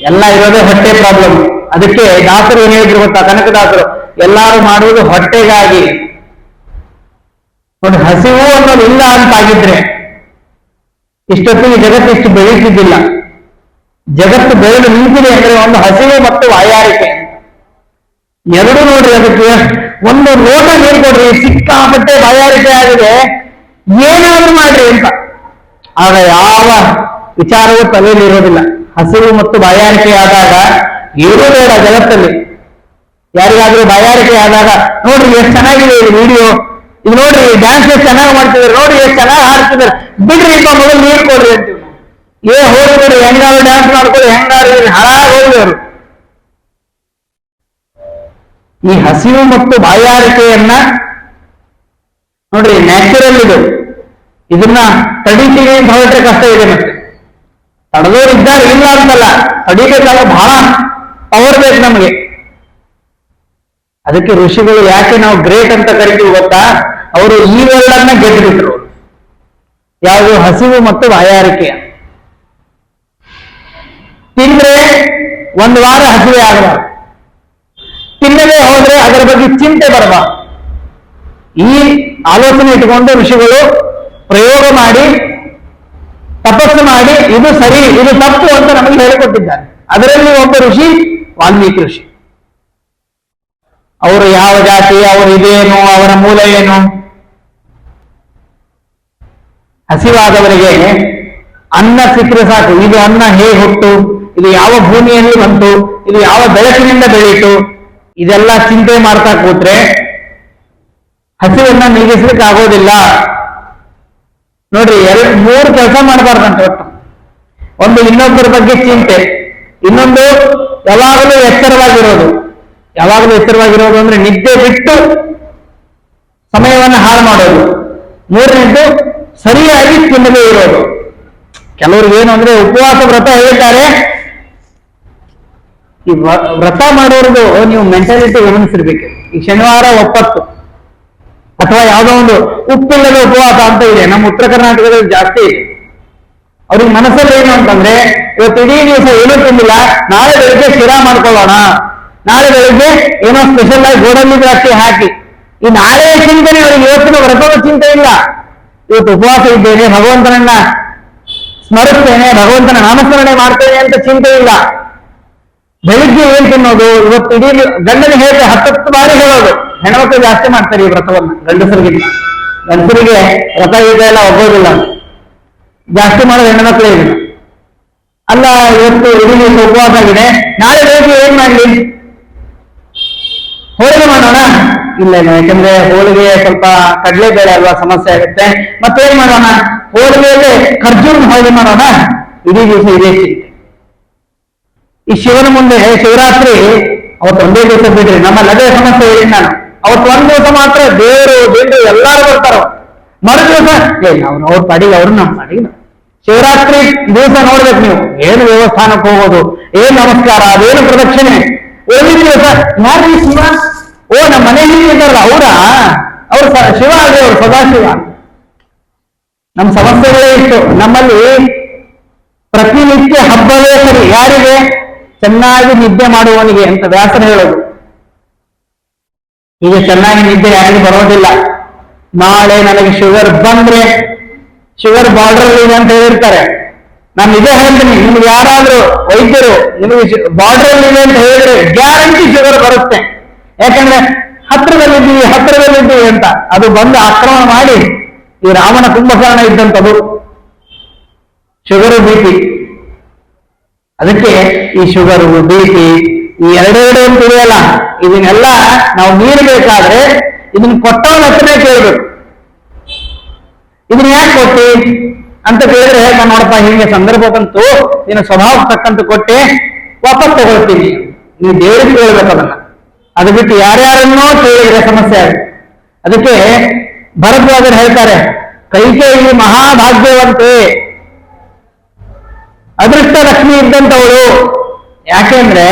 B: ಎಲ್ಲ ಇರೋದೇ ಹೊಟ್ಟೆ ಪ್ರಾಬ್ಲಮ್. ಅದಕ್ಕೆ ದಾಸರು ಏನ್ ಹೇಳಿದ್ರು ಗೊತ್ತಾ, ಕನಕದಾಸರು, ಎಲ್ಲಾರು ಮಾಡುವುದು ಹೊಟ್ಟೆಗಾಗಿ. ನೋಡಿ, ಹಸಿವು ಅನ್ನೋದು ಇಲ್ಲ ಅಂತಾಗಿದ್ರೆ ಇಷ್ಟೊತ್ತಿಗೆ ಜಗತ್ತು ಇಷ್ಟು ಬೆಳೀತಿದ್ದಿಲ್ಲ. ಜಗತ್ತು ಬೆಳೆದು ನಿಂತಿದೆ ಅಂದ್ರೆ ಒಂದು ಹಸಿವು ಮತ್ತು ಬಾಯಾರಿಕೆ. ಎರಡು ನೋಡ್ರಿ, ಅದಕ್ಕೆ ಒಂದು ಲೋಟ ನೀರು ಕೊಡ್ರಿ, ಸಿಕ್ಕಾಪಟ್ಟೆ ಬಾಯಾರಿಕೆ ಆಗಿದೆ, ಏನಾದ್ರೂ ಮಾಡ್ರಿ ಅಂತ. ಆಗ ಯಾವ ವಿಚಾರವೂ ತಲೆಯಲ್ಲಿ ಇರೋದಿಲ್ಲ. ಹಸಿವು ಮತ್ತು ಬಾಯಾರಿಕೆ ಆದಾಗ ಏನೂ ಬೇಡ ಜಗತ್ತಲ್ಲಿ. ಯಾರಿಗಾದ್ರೂ ಬಾಯಾರಿಕೆ ಆದಾಗ ನೋಡ್ರಿ ಎಷ್ಟು ಚೆನ್ನಾಗಿದೆ ಇದು ವಿಡಿಯೋ, ಇದು ನೋಡ್ರಿ ಡ್ಯಾನ್ಸ್ ಎಷ್ಟು ಚೆನ್ನಾಗಿ ಮಾಡ್ತಿದ್ದಾರೆ, ನೋಡ್ರಿ ಎಷ್ಟು ಚೆನ್ನಾಗಿ ಹಾಡ್ತಿದ್ದಾರೆ, ಬಿಡ್ರಿ ಈಗ ಮೊದಲು ನೀರು ಕೊಡ್ರಿ ಅಂತೀವಿ. ಹೋಗಿ ನೋಡ್ರಿ ಹೆಂಗಾರು ಡ್ಯಾನ್ಸ್ ಮಾಡ್ಕೊಳ್ಳಿ, ಹೆಂಗಾರು ಹಾಳಾಗಿ ಹೋಗಿ ಅವರು. ಈ ಹಸಿವು ಮತ್ತು ಬಾಯಾರಿಕೆಯನ್ನ ನೋಡ್ರಿ ನ್ಯಾಚುರಲ್ ಇದು, ಇದನ್ನ ತಡಿತೀವಿ ಅಂತ ಹೊರಟ್ರೆ ಕಷ್ಟ ಇದೆ. ಮತ್ತೆ ತಡೆದವ್ರು ಇದ್ದಾರೆ, ಇಲ್ಲ ಅಂತಲ್ಲ, ತಡಿಬೇಕಾದ್ರೆ ಬಹಳ ಪವರ್ ಬೇಕು ನಮಗೆ. ಅದಕ್ಕೆ ಋಷಿಗಳು ಯಾಕೆ ನಾವು ಗ್ರೇಟ್ ಅಂತ ಕರಿತೀವಿ ಗೊತ್ತಾ, ಅವರು ಈ ವರ್ಡನ್ನ ಗೆದ್ದುಬಿಟ್ರು. ಯಾವುದು? ಹಸಿವು ಮತ್ತು ಬಾಯಾರಿಕೆ. ತಿಂದ್ರೆ ಒಂದು ವಾರ ಹಸಿವೆ ಆಗಬಾರ್ದು, ತಿನ್ನದೇ ಹೋದ್ರೆ ಅದರ ಬಗ್ಗೆ ಚಿಂತೆ ಬರಬಾರ್ದು. ಈ ಆಲೋಚನೆ ಇಟ್ಟುಕೊಂಡು ಋಷಿಗಳು ಪ್ರಯೋಗ ಮಾಡಿ ತಪಸ್ಸು ಮಾಡಿ ಇದು ಸರಿ ಇದು ತಪ್ಪು ಅಂತ ನಮಗೆ ಹೇಳಿಕೊಟ್ಟಿದ್ದಾರೆ. ಅದರಲ್ಲಿ ಒಬ್ಬ ಋಷಿ ವಾಲ್ಮೀಕಿ ಋಷಿ. ಅವರು ಯಾವ ಜಾತಿ, ಅವರು ಇದೇನು, ಅವರ ಮೂಲ ಏನು, ಹಸಿವಾದವರಿಗೆ ಅನ್ನ ಸಿಕ್ಕರೆ ಸಾಕು. ಇದು ಅನ್ನ ಹೇಗೆ ಹುಟ್ಟು, ಇದು ಯಾವ ಭೂಮಿಯಲ್ಲಿ ಬಂತು, ಇದು ಯಾವ ಬೆಳಕಿನಿಂದ ಬೆಳೀತು, ಇದೆಲ್ಲ ಚಿಂತೆ ಮಾಡ್ತಾ ಕೂತ್ರೆ ಹಸಿವನ್ನ ನೀಗಿಸ್ಲಿಕ್ಕೆ ಆಗೋದಿಲ್ಲ. ನೋಡ್ರಿ, ಮೂರು ಕೆಲಸ ಮಾಡಬಾರ್ದಂತ ಒಟ್ಟು. ಒಂದು ಇನ್ನೊಬ್ಬರ ಬಗ್ಗೆ ಚಿಂತೆ, ಇನ್ನೊಂದು ಯಾವಾಗಲೂ ಎಚ್ಚರವಾಗಿರೋದು. ಯಾವಾಗಲೂ ಎಚ್ಚರವಾಗಿರೋದು ಅಂದ್ರೆ ನಿದ್ದೆ ಬಿಟ್ಟು ಸಮಯವನ್ನು ಹಾಳು ಮಾಡೋದು. ಮೂರನೇದ್ದು ಸರಿಯಾಗಿ ತಿನ್ನದೇ ಇರೋದು. ಕೆಲವ್ರಿಗೆ ಏನು ಅಂದ್ರೆ ಉಪವಾಸ ವ್ರತ ಹೇಳ್ತಾರೆ. ಈ ವ್ರತ ಮಾಡೋರ್ದು ನೀವು ಮೆಂಟಾಲಿಟಿ ಗಮನಿಸಿರ್ಬೇಕು. ಈ ಶನಿವಾರ ಒಪ್ಪತ್ತು ಅಥವಾ ಯಾವುದೋ ಒಂದು ಉಪ್ಪಿಲ್ಲದ ಉಪವಾಸ ಅಂತ ಇದೆ, ನಮ್ಮ ಉತ್ತರ ಕರ್ನಾಟಕದಲ್ಲಿ ಜಾಸ್ತಿ ಇದೆ. ಅವ್ರಿಗೆ ಮನಸ್ಸಲ್ಲಿ ಏನು ಅಂತಂದ್ರೆ, ಇವತ್ತು ಇಡೀ ದಿವಸ ಏನೂ ತಿಂದಿಲ್ಲ, ನಾಳೆ ಬೆಳಿಗ್ಗೆ ಶಿರಾ ಮಾಡ್ಕೊಳ್ಳೋಣ, ನಾಳೆ ಬೆಳಿಗ್ಗೆ ಏನೋ ಸ್ಪೆಷಲ್ ಆಗಿ ಗೋಡಂಬಿ ದ್ರಾಕ್ಷಿ ಹಾಕಿ. ಈ ನಾಳೆ ಚಿಂತನೆ ಅವರಿಗೆ, ಇವತ್ತಿನ ವ್ರತದ ಚಿಂತೆ ಇಲ್ಲ. ಇವತ್ತು ಉಪವಾಸ ಇದ್ದೇನೆ, ಭಗವಂತನನ್ನ ಸ್ಮರಿಸ್ತೇನೆ, ಭಗವಂತನ ನಾಮಸ್ಮರಣೆ ಮಾಡ್ತೇನೆ ಅಂತ ಚಿಂತೆ ಇಲ್ಲ. ಬೆಳಿಗ್ಗೆ ಏನ್ ತಿನ್ನೋದು, ಇವತ್ತು ಇಡೀ ಗಂಡನಿಗೆ ಹೇಳಿದ್ರೆ 10 ಬಾರಿ ಹೇಳೋದು. ಹೆಣ್ಮಕ್ಳು ಜಾಸ್ತಿ ಮಾಡ್ತಾರೆ ಈ ವ್ರತವನ್ನ ಗಂಡಸರಿಗಿಂತ. ಗಂಡಸರಿಗೆ ವ್ರತ ಈಗ ಎಲ್ಲ ಒಗ್ಗೋದಿಲ್ಲ, ಜಾಸ್ತಿ ಮಾಡೋದು ಹೆಣ್ಮಕ್ಳೇ ಇಲ್ಲ. ಅಲ್ಲ, ಇವತ್ತು ಇಡೀ ದಿವಸ ಉಪವಾಸ ಆಗಿದೆ, ನಾಳೆ ಬೆಳಿಗ್ಗೆ ಏನ್ ಮಾಡ್ಲಿ, ಹೋಳಿಗೆ ಮಾಡೋಣ? ಇಲ್ಲ ಇಲ್ಲ, ಯಾಕಂದ್ರೆ ಹೋಳಿಗೆ ಸ್ವಲ್ಪ ಕಡಲೆಬೇಳೆ ಅಲ್ವಾ, ಸಮಸ್ಯೆ ಆಗುತ್ತೆ. ಮತ್ತೇನ್ ಮಾಡೋಣ, ಹೋಳಿಗೆಯಲ್ಲಿ ಖರ್ಜೂರ ಹೋಳಿಗೆ ಮಾಡೋಣ? ಇಡೀ ದಿವಸ ಇದೇ ಚಿಂತೆ. ಈ ಶಿವನ ಮುಂದೆ ಶಿವರಾತ್ರಿ ಅವತ್ತು ಒಂದೇ ದಿವಸ ಬಿಡ್ರಿ, ನಮ್ಮಲ್ಲಿ ಅದೇ ಸಮಸ್ಯೆ ಹೇಳಿ ನಾನು. ಅವತ್ತು ಒಂದ್ ದಿವಸ ಮಾತ್ರ ದೇವರು ಎಲ್ಲಾರು ಬರ್ತಾರ. ಮರು ದಿವಸ ಅವ್ರ ಪಾಡಿಗೆ ಅವ್ರು ನಮ್ಮ ಪಾಡಿಗೆ. ಶಿವರಾತ್ರಿ ದಿವಸ ನೋಡ್ಬೇಕು ನೀವು, ಏನು ದೇವಸ್ಥಾನಕ್ಕೆ ಹೋಗೋದು, ಏನ್ ನಮಸ್ಕಾರ, ಅದೇನು ಪ್ರದಕ್ಷಿಣೆ. ಉಳಿದ ದಿವಸ ಯಾರು ಶಿವ, ಓ ನಮ್ಮ ಮನೆಯಲ್ಲಿ ಇದ್ದಾರಲ್ಲ ಅವ್ರ ಶಿವ ಅದೇ, ಅವ್ರು ಸದಾಶಿವ. ನಮ್ಮ ಸಮಸ್ಯೆಗಳೇ ಇತ್ತು. ನಮ್ಮಲ್ಲಿ ಪ್ರತಿನಿತ್ಯ ಹಬ್ಬವೇ ಸರಿ. ಯಾರಿಗೆ? ಚೆನ್ನಾಗಿ ನಿದ್ದೆ ಮಾಡುವವನಿಗೆ ಅಂತ ವ್ಯಾಸನ ಹೇಳೋದು. ಈಗ ಚೆನ್ನಾಗಿ ನಿದ್ದೆ ಯಾರಿಗೂ ಬರೋದಿಲ್ಲ. ನಾಳೆ ನನಗೆ ಶುಗರ್ ಬಂದ್ರೆ, ಶುಗರ್ ಬಾರ್ಡರ್ ಇದೆ ಅಂತ ಹೇಳಿರ್ತಾರೆ, ನಾನು ಇದೇ ಹೇಳ್ತೀನಿ, ನಿಮ್ಗೆ ಯಾರಾದ್ರೂ ವೈದ್ಯರು ನಿಮಗೆ ಬಾರ್ಡರ್ ಇದೆ ಅಂತ ಹೇಳಿದ್ರೆ ಗ್ಯಾರಂಟಿ ಶುಗರ್ ಬರುತ್ತೆ. ಯಾಕಂದ್ರೆ ಹತ್ರದಲ್ಲಿದ್ದೀವಿ ಅಂತ ಅದು ಬಂದು ಆಕ್ರಮಣ ಮಾಡಿ ಈ ರಾಮನ ಕುಂಭಕರ್ಣ ಇದ್ದಂಥದ್ದು ಶುಗರು ಬಿ ಪಿ. ಅದಕ್ಕೆ ಈ ಶುಗರು ಬಿ ಪಿ ಈ ಎರಡೆರಡು ಅಂತ ಇದೆಯಲ್ಲ, ಇದನ್ನೆಲ್ಲ ನಾವು ಮೀರಬೇಕಾದ್ರೆ ಇದನ್ನ ಕೊಟ್ಟವನ ಹತ್ರನೇ ಕೇಳ್ಬೇಕು. ಇದನ್ನ ಯಾಕೆ ಕೊಟ್ಟಿ ಅಂತ ಕೇಳಿದ್ರೆ, ನಾನು ನೋಡಪ್ಪ ಹೀಗೆ ಸಂದರ್ಭ ಬಂತು, ನಿನ್ನ ಸ್ವಭಾವ ತಕ್ಕಂತ ಕೊಟ್ಟೆ, ವಾಪಸ್ ತಗೊಳ್ತೀನಿ. ನೀವು ದೇವರಿಗೆ ಕೇಳ್ಬೇಕು ಅದನ್ನ. ಅದು ಬಿಟ್ಟು ಯಾರ್ಯಾರನ್ನೋ ಕೇಳಿದ್ರೆ ಸಮಸ್ಯೆ ಆಗುತ್ತೆ. ಅದಕ್ಕೆ ಭರದ್ವಾಜರು ಹೇಳ್ತಾರೆ, ಕೈಕೇಯಿ ಮಹಾಭಾಗ್ಯವಂತೆ, ಅದೃಷ್ಟ ಲಕ್ಷ್ಮಿ ಇದ್ದಂಥವಳು. ಯಾಕೆಂದ್ರೆ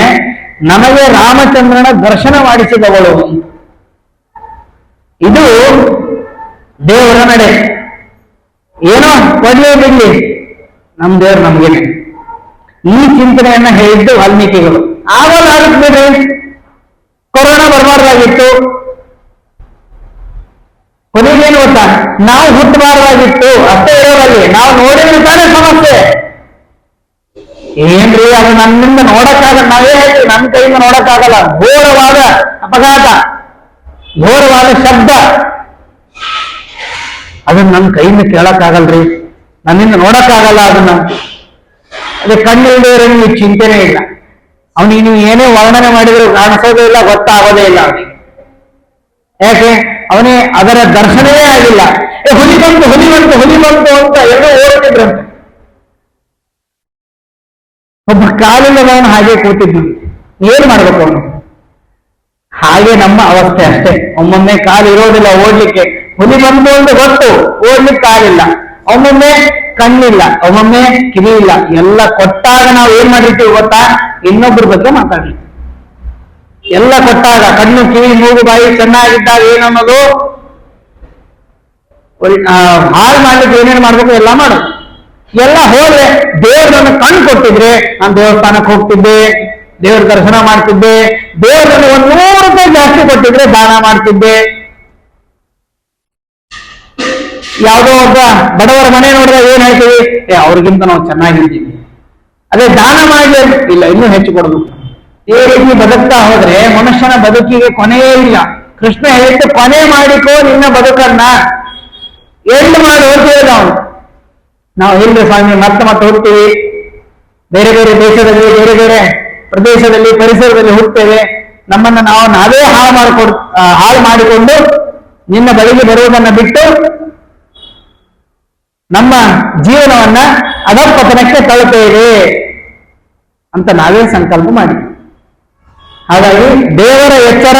B: ನಮಗೆ ರಾಮಚಂದ್ರನ ದರ್ಶನ ಮಾಡಿಸಿದವಳು. ಇದು ದೇವರ ನಡೆ. ಏನೋ ಕೊಡ್ಲಿ ಬಿಡ್ಲಿ, ನಮ್ ದೇವ್ರು ನಮ್ಗೇನೆ. ಈ ಚಿಂತನೆಯನ್ನ ಹೇಳಿದ್ದು ವಾಲ್ಮೀಕಿಗಳು. ಆವಾಗ ಆಗುತ್ತೆ ಬಿಡ್ರಿ, ಕೊರೋನಾ ಬರಬಾರ್ದಾಗಿತ್ತು, ಕೊನೆಗೇನು ಗೊತ್ತಾ, ನಾವು ಹುಟ್ಟಬಾರ್ದಾಗಿತ್ತು, ಅಷ್ಟೇ ಇರೋರಲ್ಲಿ ನಾವು ನೋಡಿದ್ರೆ ತಾನೇ ಸಮಸ್ಯೆ. ಏನ್ರಿ ಅದು ನನ್ನಿಂದ ನೋಡಕ್ಕಾಗಲ್ಲ, ನಾವೇ ಹೇಳ್ತೀವಿ ನನ್ನ ಕೈಯಿಂದ ನೋಡಕ್ಕಾಗಲ್ಲ. ಘೋರವಾದ ಅಪಘಾತ, ಘೋರವಾದ ಶಬ್ದ, ಅದನ್ನ ನನ್ನ ಕೈಯಿಂದ ಕೇಳಕ್ಕಾಗಲ್ರಿ, ನನ್ನಿಂದ ನೋಡಕ್ಕಾಗಲ್ಲ ಅದನ್ನ. ಅದೇ ಕಣ್ಣಿಲ್ದೇ ನಿಮಗೆ ಚಿಂತೆನೇ ಇಲ್ಲ. ಅವನಿಗೆ ನೀವು ಏನೇ ವರ್ಣನೆ ಮಾಡಿದ್ರು ಕಾಣಿಸೋದೇ ಇಲ್ಲ, ಗೊತ್ತಾಗೋದೇ ಇಲ್ಲ ಅವನಿಗೆ. ಯಾಕೆ? ಅವನೇ ಅದರ ದರ್ಶನವೇ ಆಗಿಲ್ಲ. ಹುಲಿ ಬಂತು ಅಂತ ಎಲ್ಲರೂ ಓಡ್ತಿದ್ರಂತೆ. ಒಬ್ಬ ಕಾಲಿಲ್ಲದವನು ಹಾಗೆ ಕೂತಿದ್ನು. ಏನ್ ಮಾಡ್ಬೇಕು ಅವನು? ಹಾಗೆ ನಮ್ಮ ಅವಸ್ಥೆ ಅಷ್ಟೇ. ಒಮ್ಮೊಮ್ಮೆ ಕಾಲು ಇರೋದಿಲ್ಲ ಓಡ್ಲಿಕ್ಕೆ, ಹುಲಿ ಬಂತು ಅಂತ ಗೊತ್ತು, ಓಡ್ಲಿಕ್ಕೆ ಕಾಲಿಲ್ಲ. ಒಮ್ಮೊಮ್ಮೆ ಕಣ್ಣಿಲ್ಲ, ಒಮ್ಮೊಮ್ಮೆ ಕಿವಿ ಇಲ್ಲ. ಎಲ್ಲ ಕೊಟ್ಟಾಗ ನಾವು ಏನ್ ಮಾಡಿರ್ತೀವಿ ಗೊತ್ತಾ? ಇನ್ನೊಬ್ಬರ ಬಗ್ಗೆ ಮಾತಾಡ್ಲಿ. ಎಲ್ಲ ಕೊಟ್ಟಾಗ ಕಣ್ಣು ಕಿವಿ ಮೂಗು ಬಾಯಿ ಚೆನ್ನಾಗಿದ್ದಾಗ ಏನನ್ನೋದು ಹಾಳು ಮಾಡ್ಲಿಕ್ಕೆ ಏನೇನು ಮಾಡ್ಬೇಕು ಎಲ್ಲ ಮಾಡು. ಎಲ್ಲ ಹೋದ್ರೆ ದೇವ್ರನ್ನ ಕಣ್ಣು ಕೊಟ್ಟಿದ್ರೆ ನಾನು ದೇವಸ್ಥಾನಕ್ಕೆ ಹೋಗ್ತಿದ್ದೆ, ದೇವ್ರ ದರ್ಶನ ಮಾಡ್ತಿದ್ದೆ, ದೇವ್ರನ್ನ 100 ರೂಪಾಯಿ ಜಾಸ್ತಿ ಕೊಟ್ಟಿದ್ರೆ ದಾನ ಮಾಡ್ತಿದ್ದೆ. ಯಾವುದೋ ಒಬ್ಬ ಬಡವರ ಮನೆ ನೋಡಿದ್ರೆ ಏನ್ ಹೇಳ್ತೀವಿ? ಅವ್ರಿಗಿಂತ ನಾವು ಚೆನ್ನಾಗಿದ್ದೀವಿ. ಅದೇ ದಾನ ಮಾಡಿ ಇಲ್ಲ, ಇನ್ನೂ ಹೆಚ್ಚು ಕೊಡಬೇಕು. ಈ ರೀತಿ ಬದುಕ್ತಾ ಹೋದ್ರೆ ಮನುಷ್ಯನ ಬದುಕಿಗೆ ಕೊನೆಯೇ ಇಲ್ಲ. ಕೃಷ್ಣ ಹೇಳಿದ್ದು ಕೊನೆ ಮಾಡಿಕೋ ನಿನ್ನ ಬದುಕನ್ನ, ಎಲ್ಲಿ ಮಾಡಿ ಹೋಗ್ತೇವೆ ನಾವು ಎಲ್ಲಿ ಸ್ವಾಮಿ ಮತ್ತೆ ಹೋಗ್ತೀವಿ. ಬೇರೆ ಬೇರೆ ದೇಶದಲ್ಲಿ, ಬೇರೆ ಬೇರೆ ಪ್ರದೇಶದಲ್ಲಿ, ಪರಿಸರದಲ್ಲಿ ಹುಟ್ಟುತ್ತೇವೆ. ನಮ್ಮನ್ನ ನಾವೇ ಹಾಳು ಮಾಡಿಕೊಂಡು ನಿನ್ನ ಬಳಿಗೆ ಬರುವುದನ್ನ ಬಿಟ್ಟು ನಮ್ಮ ಜೀವನವನ್ನ ಅಧಃಪತನಕ್ಕೆ ತಳ್ಳುತ್ತೇವೆ ಅಂತ ನಾವೇ ಸಂಕಲ್ಪ ಮಾಡಿ. ಹಾಗಾಗಿ ದೇವರ ಎಚ್ಚರ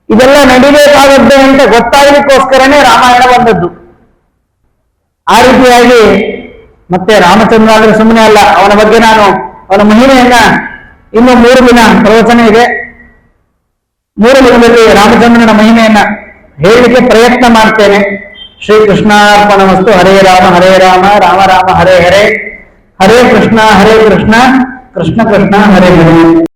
B: ಇದೆಲ್ಲ ನಡಿಬೇಕಾದದ್ದು ಅಂತ ಗೊತ್ತಾಗಲಿಕ್ಕೋಸ್ಕರನೇ ರಾಮಾಯಣ ಬಂದದ್ದು. ಆ ರೀತಿಯಾಗಿ ಮತ್ತೆ ರಾಮಚಂದ್ರ ಆದ್ರೆ ಸುಮ್ಮನೆ ಅಲ್ಲ, ಅವನ ಬಗ್ಗೆ ನಾನು ಅವನ ಮಹಿಮೆಯನ್ನ ಇನ್ನು 3 ದಿನ ಪ್ರವಚನ ಇದೆ. 3 ದಿನದಲ್ಲಿ ರಾಮಚಂದ್ರನ ಮಹಿಮೆಯನ್ನ ಹೇಳಲಿಕ್ಕೆ ಪ್ರಯತ್ನ ಮಾಡ್ತೇನೆ. ಶ್ರೀಕೃಷ್ಣಾರ್ಪಣಮಸ್ತು. ಹರೇ ರಾಮ ರಾಮ ರಾಮ ಹರೇ ಹರೇ, ಹರೇ ಕೃಷ್ಣ ಕೃಷ್ಣ ಕೃಷ್ಣ ಹರೇ ಹರೇ.